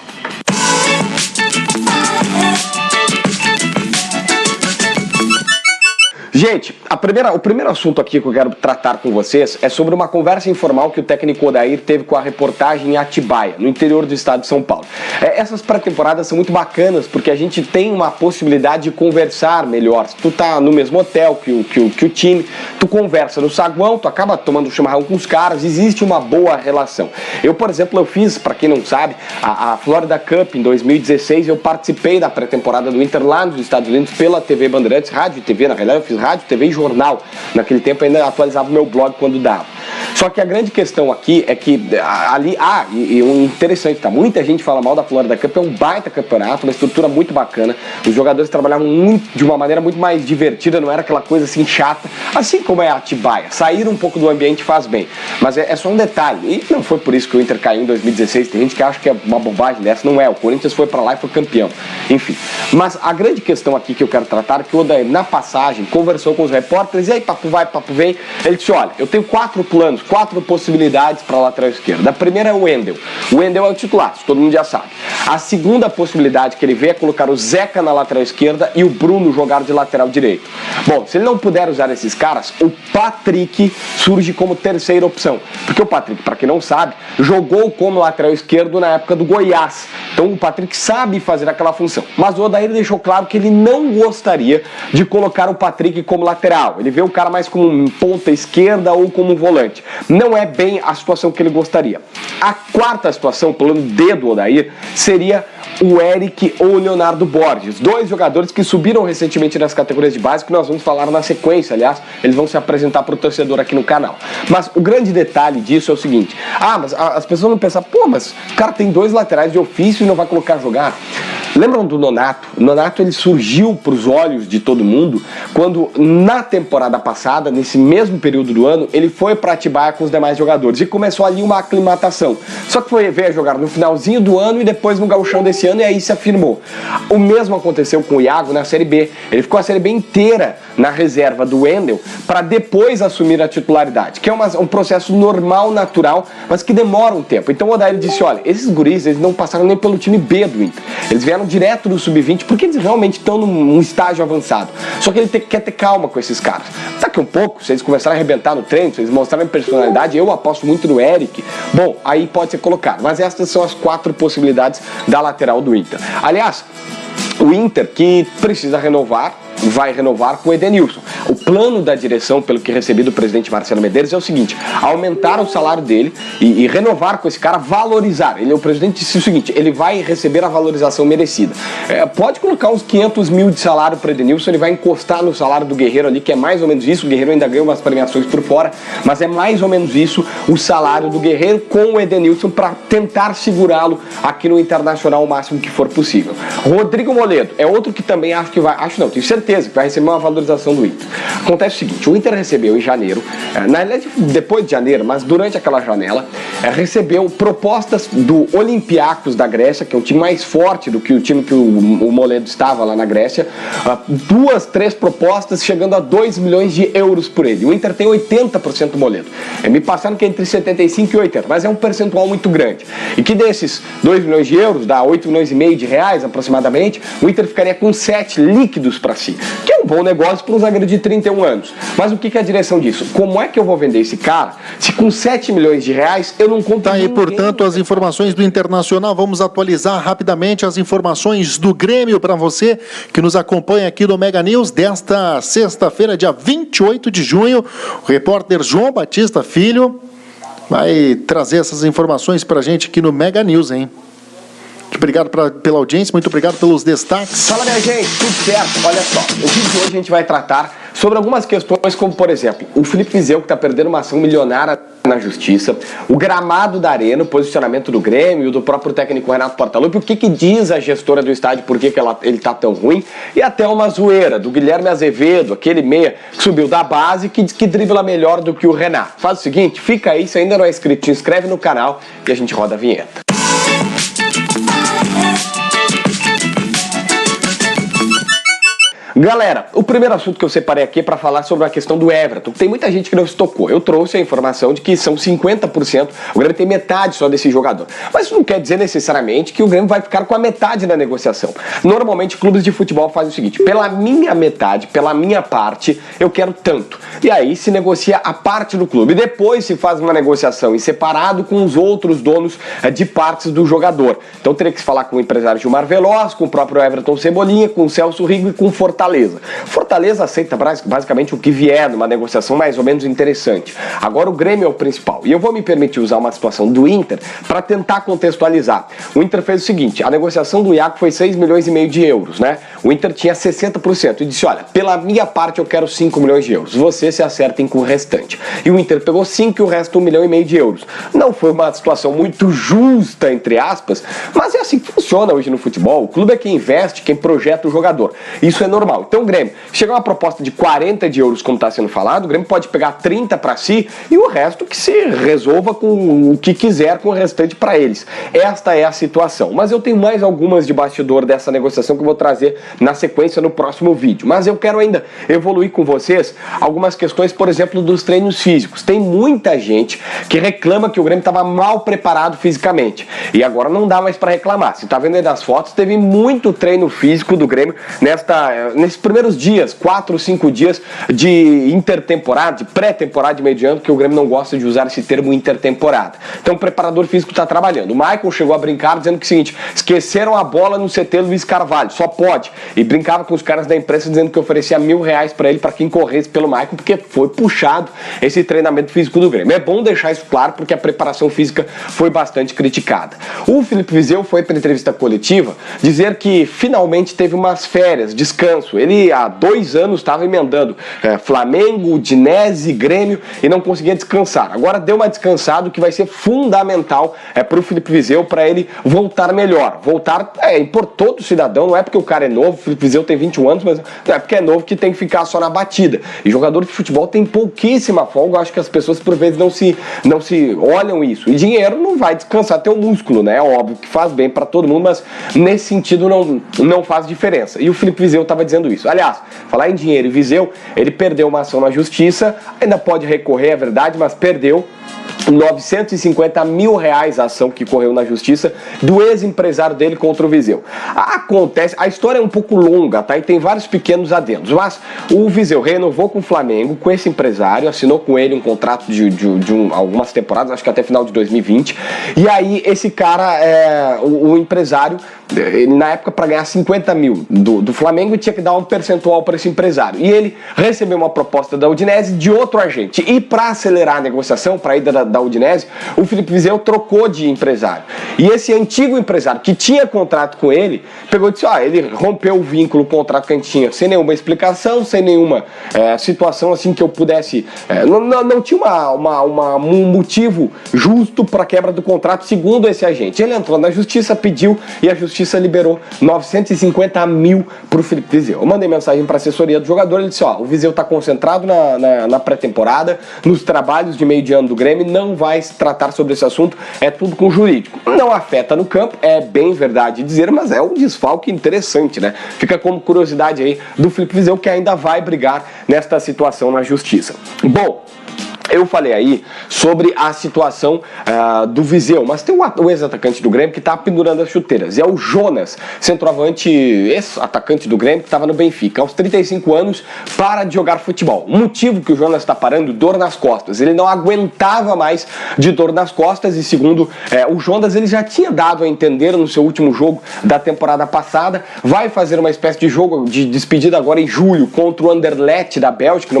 Gente, o primeiro assunto aqui que eu quero tratar com vocês é sobre uma conversa informal que o técnico Odair teve com a reportagem em Atibaia, no interior do estado de São Paulo. Essas pré-temporadas são muito bacanas porque a gente tem uma possibilidade de conversar melhor. Se tu tá no mesmo hotel que o time, tu conversa no saguão, tu acaba tomando um chimarrão com os caras, existe uma boa relação. Eu, por exemplo, eu fiz, pra quem não sabe, a Florida Cup em 2016, eu participei da pré-temporada do Inter lá nos Estados Unidos pela TV Bandeirantes, rádio e TV, na realidade eu fiz rádio, TV e jornal. Naquele tempo ainda atualizava o meu blog quando dava. Só que a grande questão aqui é que ali, e um interessante, tá? Muita gente fala mal da Florida Cup, é um baita campeonato, uma estrutura muito bacana. Os jogadores trabalhavam de uma maneira muito mais divertida, não era aquela coisa assim chata, assim como é a Atibaia. Sair um pouco do ambiente faz bem. Mas é só um detalhe. E não foi por isso que o Inter caiu em 2016. Tem gente que acha que é uma bobagem dessa. Não é. O Corinthians foi pra lá e foi campeão. Enfim. Mas a grande questão aqui que eu quero tratar é que o Odair, na passagem, conversou com os repórteres e aí papo vai, papo vem. Ele disse, olha, eu tenho 4 planos, 4 possibilidades para a lateral esquerda. A primeira é o Wendel. O Wendel é o titular, todo mundo já sabe. A segunda possibilidade que ele vê é colocar o Zeca na lateral esquerda e o Bruno jogar de lateral direito. Bom, se ele não puder usar esses caras, o Patrick surge como terceira opção. Porque o Patrick, para quem não sabe, jogou como lateral esquerdo na época do Goiás. Então o Patrick sabe fazer aquela função. Mas o Odair deixou claro que ele não gostaria de colocar o Patrick como lateral. Ele vê o cara mais como um ponta esquerda ou como um volante. Não é bem a situação que ele gostaria. A quarta situação, plano D do Odair, seria o Eric ou o Leonardo Borges, 2 jogadores que subiram recentemente nas categorias de base, que nós vamos falar na sequência, aliás, eles vão se apresentar para o torcedor aqui no canal. Mas o grande detalhe disso é o seguinte, mas as pessoas vão pensar, mas o cara tem 2 laterais de ofício e não vai colocar a jogar. Lembram do Nonato? O Nonato, ele surgiu para os olhos de todo mundo quando, na temporada passada, nesse mesmo período do ano, ele foi para Atibaia com os demais jogadores e começou ali uma aclimatação. Só que veio jogar no finalzinho do ano e depois no gauchão desse ano e aí se afirmou. O mesmo aconteceu com o Iago na Série B. Ele ficou a Série B inteira na reserva do Wendel para depois assumir a titularidade, que é um processo normal, natural, mas que demora um tempo. Então o Odair disse, olha, esses guris, eles não passaram nem pelo time B do Inter. Eles vieram direto do Sub-20 porque eles realmente estão num estágio avançado. Só que ele quer ter calma com esses caras. Daqui um pouco, se eles começarem a arrebentar no treino, se eles mostrarem personalidade, eu aposto muito no Eric, bom, aí pode ser colocado. Mas essas são as 4 possibilidades da lateral do Inter. Aliás, o Inter que precisa renovar, vai renovar com o Edenilson. O plano da direção, pelo que recebi do presidente Marcelo Medeiros, é o seguinte, aumentar o salário dele e renovar com esse cara, valorizar. O presidente disse o seguinte, ele vai receber a valorização merecida. Pode colocar uns 500 mil de salário para o Edenilson, ele vai encostar no salário do Guerreiro ali, que é mais ou menos isso, o Guerreiro ainda ganha umas premiações por fora, mas é mais ou menos isso o salário do Guerreiro com o Edenilson para tentar segurá-lo aqui no Internacional o máximo que for possível. Rodrigo Moledo é outro que também acho que vai, tenho certeza que vai receber uma valorização do Inter. Acontece o seguinte, o Inter recebeu em janeiro, na realidade depois de janeiro, mas durante aquela janela, recebeu propostas do Olympiacos da Grécia, que é um time mais forte do que o time que o Moledo estava lá na Grécia, 2, 3 propostas chegando a 2 milhões de euros por ele. O Inter tem 80% do Moledo. Me passaram que é entre 75 e 80, mas é um percentual muito grande. E que desses 2 milhões de euros, dá 8 milhões e meio de reais aproximadamente, o Inter ficaria com 7 líquidos para si. Que é um bom negócio para um zagueiro de 31 anos. Mas o que é a direção disso? Como é que eu vou vender esse cara se com 7 milhões de reais eu não compro ninguém? Tá aí, portanto, as informações do Internacional. Vamos atualizar rapidamente as informações do Grêmio para você que nos acompanha aqui no Mega News desta sexta-feira, dia 28 de junho. O repórter João Batista Filho vai trazer essas informações para a gente aqui no Mega News, hein? Muito obrigado pela audiência, muito obrigado pelos destaques. Fala, minha gente, tudo certo? Olha só, no vídeo de hoje a gente vai tratar sobre algumas questões como, por exemplo, o Felipe Vizeu, que está perdendo uma ação milionária na justiça, o gramado da arena, o posicionamento do Grêmio e do próprio técnico Renato Portaluppi, o que diz a gestora do estádio, por que ele está tão ruim, e até uma zoeira do Guilherme Azevedo, aquele meia que subiu da base, que diz que dribla melhor do que o Renato. Faz o seguinte, fica aí, se ainda não é inscrito, se inscreve no canal e a gente roda a vinheta. Galera, o primeiro assunto que eu separei aqui é para falar sobre a questão do Everton. Tem muita gente que não se tocou. Eu trouxe a informação de que são 50%, o Grêmio tem metade só desse jogador. Mas isso não quer dizer necessariamente que o Grêmio vai ficar com a metade na negociação. Normalmente clubes de futebol fazem o seguinte: pela minha metade, pela minha parte, eu quero tanto. E aí se negocia a parte do clube. E depois se faz uma negociação em separado com os outros donos de partes do jogador. Então teria que se falar com o empresário Gilmar Veloz, com o próprio Everton Cebolinha, com o Celso Rigo e com o Fortaleza. Fortaleza aceita basicamente o que vier numa negociação mais ou menos interessante. Agora o Grêmio é o principal. E eu vou me permitir usar uma situação do Inter para tentar contextualizar. O Inter fez o seguinte: a negociação do Iago foi 6,5 milhões de euros, né? O Inter tinha 60% e disse: olha, pela minha parte eu quero 5 milhões de euros. Vocês se acertem com o restante. E o Inter pegou 5 e o resto 1,5 milhão de euros. Não foi uma situação muito justa, entre aspas, mas é assim que funciona hoje no futebol. O clube é quem investe, quem projeta o jogador. Isso é normal. Então o Grêmio, chega uma proposta de 40 de euros, como está sendo falado, o Grêmio pode pegar 30 para si e o resto que se resolva com o que quiser com o restante para eles. Esta é a situação. Mas eu tenho mais algumas de bastidor dessa negociação que eu vou trazer na sequência no próximo vídeo. Mas eu quero ainda evoluir com vocês algumas questões, por exemplo, dos treinos físicos. Tem muita gente que reclama que o Grêmio estava mal preparado fisicamente. E agora não dá mais para reclamar. Se tá vendo aí nas fotos, teve muito treino físico do Grêmio nesses primeiros dias, 4 ou 5 dias de intertemporada, de pré-temporada de meio de ano, que o Grêmio não gosta de usar esse termo intertemporada. Então o preparador físico está trabalhando. O Michael chegou a brincar dizendo que é o seguinte: esqueceram a bola no CT Luiz Carvalho, só pode. E brincava com os caras da imprensa dizendo que oferecia R$1.000 para ele, para quem corresse pelo Michael, porque foi puxado esse treinamento físico do Grêmio. É bom deixar isso claro, porque a preparação física foi bastante criticada. O Felipe Vizeu foi para a entrevista coletiva dizer que finalmente teve umas férias, descanso. Ele há 2 anos estava emendando Flamengo, Udinese, Grêmio e não conseguia descansar. Agora deu uma descansada, que vai ser fundamental para o Felipe Vizeu, para ele voltar melhor. Voltar por todo cidadão, não é porque o cara é novo, o Felipe Vizeu tem 21 anos, mas não é porque é novo que tem que ficar só na batida. E jogador de futebol tem pouquíssima folga, eu acho que as pessoas por vezes não se olham isso. E dinheiro não vai descansar teu músculo, né? É óbvio que faz bem para todo mundo, mas nesse sentido não faz diferença. E o Felipe Vizeu estava dizendo isso. Aliás, falar em dinheiro e Vizeu, ele perdeu uma ação na justiça, ainda pode recorrer, é verdade, mas perdeu R$950 mil a ação que correu na justiça do ex-empresário dele contra o Vizeu. A história é um pouco longa, tá? E tem vários pequenos adendos, mas o Vizeu renovou com o Flamengo, com esse empresário, assinou com ele um contrato de algumas temporadas, acho que até final de 2020, e aí esse cara, o empresário, na época, para ganhar 50 mil do Flamengo, tinha que dar um percentual para esse empresário. E ele recebeu uma proposta da Udinese de outro agente. E para acelerar a negociação, para a ida da Udinese, o Felipe Vizeu trocou de empresário. E esse antigo empresário, que tinha contrato com ele, pegou e disse: ele rompeu o vínculo, o contrato que a gente tinha, sem nenhuma explicação, sem nenhuma situação assim que eu pudesse... não tinha um motivo justo para a quebra do contrato, segundo esse agente. Ele entrou na justiça, pediu, e a justiça liberou 950 mil pro Felipe Vizeu. Eu mandei mensagem para a assessoria do jogador, ele disse: o Vizeu está concentrado na pré-temporada, nos trabalhos de meio de ano do Grêmio, não vai se tratar sobre esse assunto, é tudo com o jurídico. Não afeta no campo, é bem verdade dizer, mas é um desfalque interessante, né? Fica como curiosidade aí do Felipe Vizeu, que ainda vai brigar nesta situação na justiça. Bom, eu falei aí sobre a situação do Vizeu, mas tem o ex-atacante do Grêmio que está pendurando as chuteiras. E é o Jonas, centroavante, ex-atacante do Grêmio, que estava no Benfica. Aos 35 anos, para de jogar futebol. O motivo que o Jonas está parando: dor nas costas. Ele não aguentava mais de dor nas costas e, segundo o Jonas, ele já tinha dado a entender no seu último jogo da temporada passada, vai fazer uma espécie de jogo de despedida agora em julho contra o Anderlecht da Bélgica,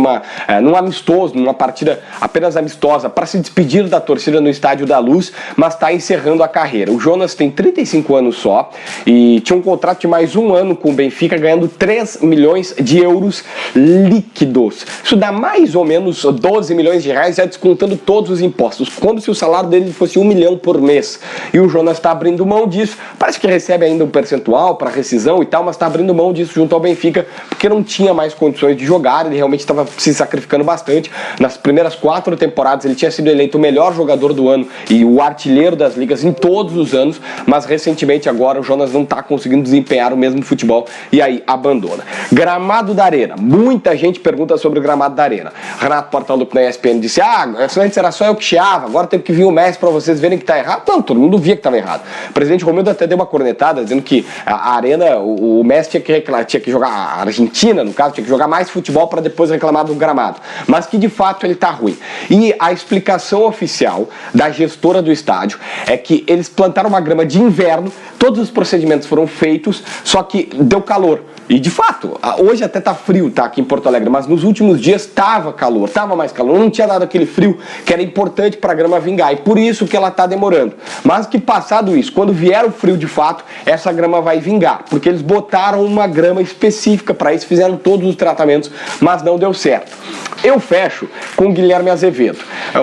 num amistoso, numa partida apenas amistosa, para se despedir da torcida no Estádio da Luz, mas está encerrando a carreira. O Jonas tem 35 anos só e tinha um contrato de mais 1 ano com o Benfica, ganhando 3 milhões de euros líquidos. Isso dá mais ou menos 12 milhões de reais, já descontando todos os impostos, como se o salário dele fosse 1 milhão por mês. E o Jonas está abrindo mão disso, parece que recebe ainda um percentual para rescisão e tal, mas está abrindo mão disso junto ao Benfica, porque não tinha mais condições de jogar, ele realmente estava se sacrificando bastante. Nas primeiras 4 4 temporadas ele tinha sido eleito o melhor jogador do ano e o artilheiro das ligas em todos os anos, mas recentemente agora o Jonas não está conseguindo desempenhar o mesmo futebol e aí abandona. Gramado da Arena. Muita gente pergunta sobre o gramado da Arena. Renato Portaluppi na ESPN disse: antes era só eu que chiava, agora tem que vir o Messi para vocês verem que tá errado. Não, todo mundo via que estava errado. O presidente Romildo até deu uma cornetada dizendo que a Arena, o Messi tinha que jogar, a Argentina no caso, tinha que jogar mais futebol para depois reclamar do gramado, mas que de fato ele tá ruim. E a explicação oficial da gestora do estádio é que eles plantaram uma grama de inverno, todos os procedimentos foram feitos, só que deu calor. E de fato, hoje até tá frio, tá, aqui em Porto Alegre, mas nos últimos dias tava calor, tava mais calor, não tinha dado aquele frio que era importante para a grama vingar, e por isso que ela tá demorando. Mas que passado isso, quando vier o frio de fato, essa grama vai vingar, porque eles botaram uma grama específica para isso, fizeram todos os tratamentos, mas não deu certo. Eu fecho com o Guilherme Azevedo,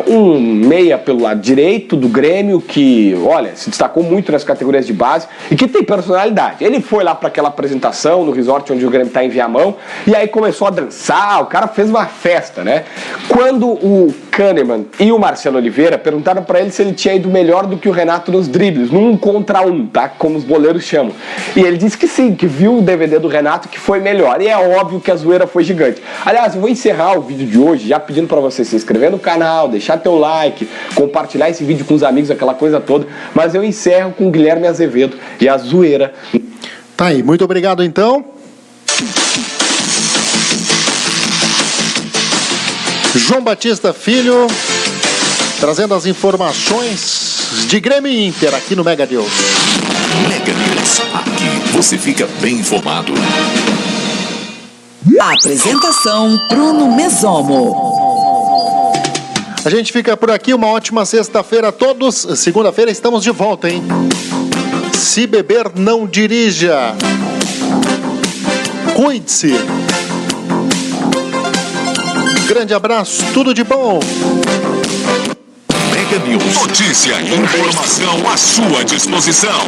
um meia pelo lado direito do Grêmio que, olha, se destacou muito nas categorias de base e que tem personalidade. Ele foi lá para aquela apresentação no resort onde o Grêmio está em Viamão e aí começou a dançar, o cara fez uma festa, né? Quando o Kahneman e o Marcelo Oliveira perguntaram para ele se ele tinha ido melhor do que o Renato nos dribles, num contra um, tá? Como os boleiros chamam. E ele disse que sim, que viu o DVD do Renato que foi melhor. E é óbvio que a zoeira foi gigante. Aliás, eu vou encerrar o vídeo de hoje já pedindo para você se inscrever no canal, deixar teu like, compartilhar esse vídeo com os amigos, aquela coisa toda. Mas eu encerro com o Guilherme Azevedo e a zoeira. Tá aí, muito obrigado então. João Batista Filho, trazendo as informações de Grêmio e Inter aqui no Mega News. Mega News, aqui você fica bem informado. Apresentação Bruno Mesomo. A gente fica por aqui, uma ótima sexta-feira a todos. Segunda-feira estamos de volta, hein? Se beber, não dirija. Cuide-se. Grande abraço, tudo de bom. Mega News, notícia e informação à sua disposição.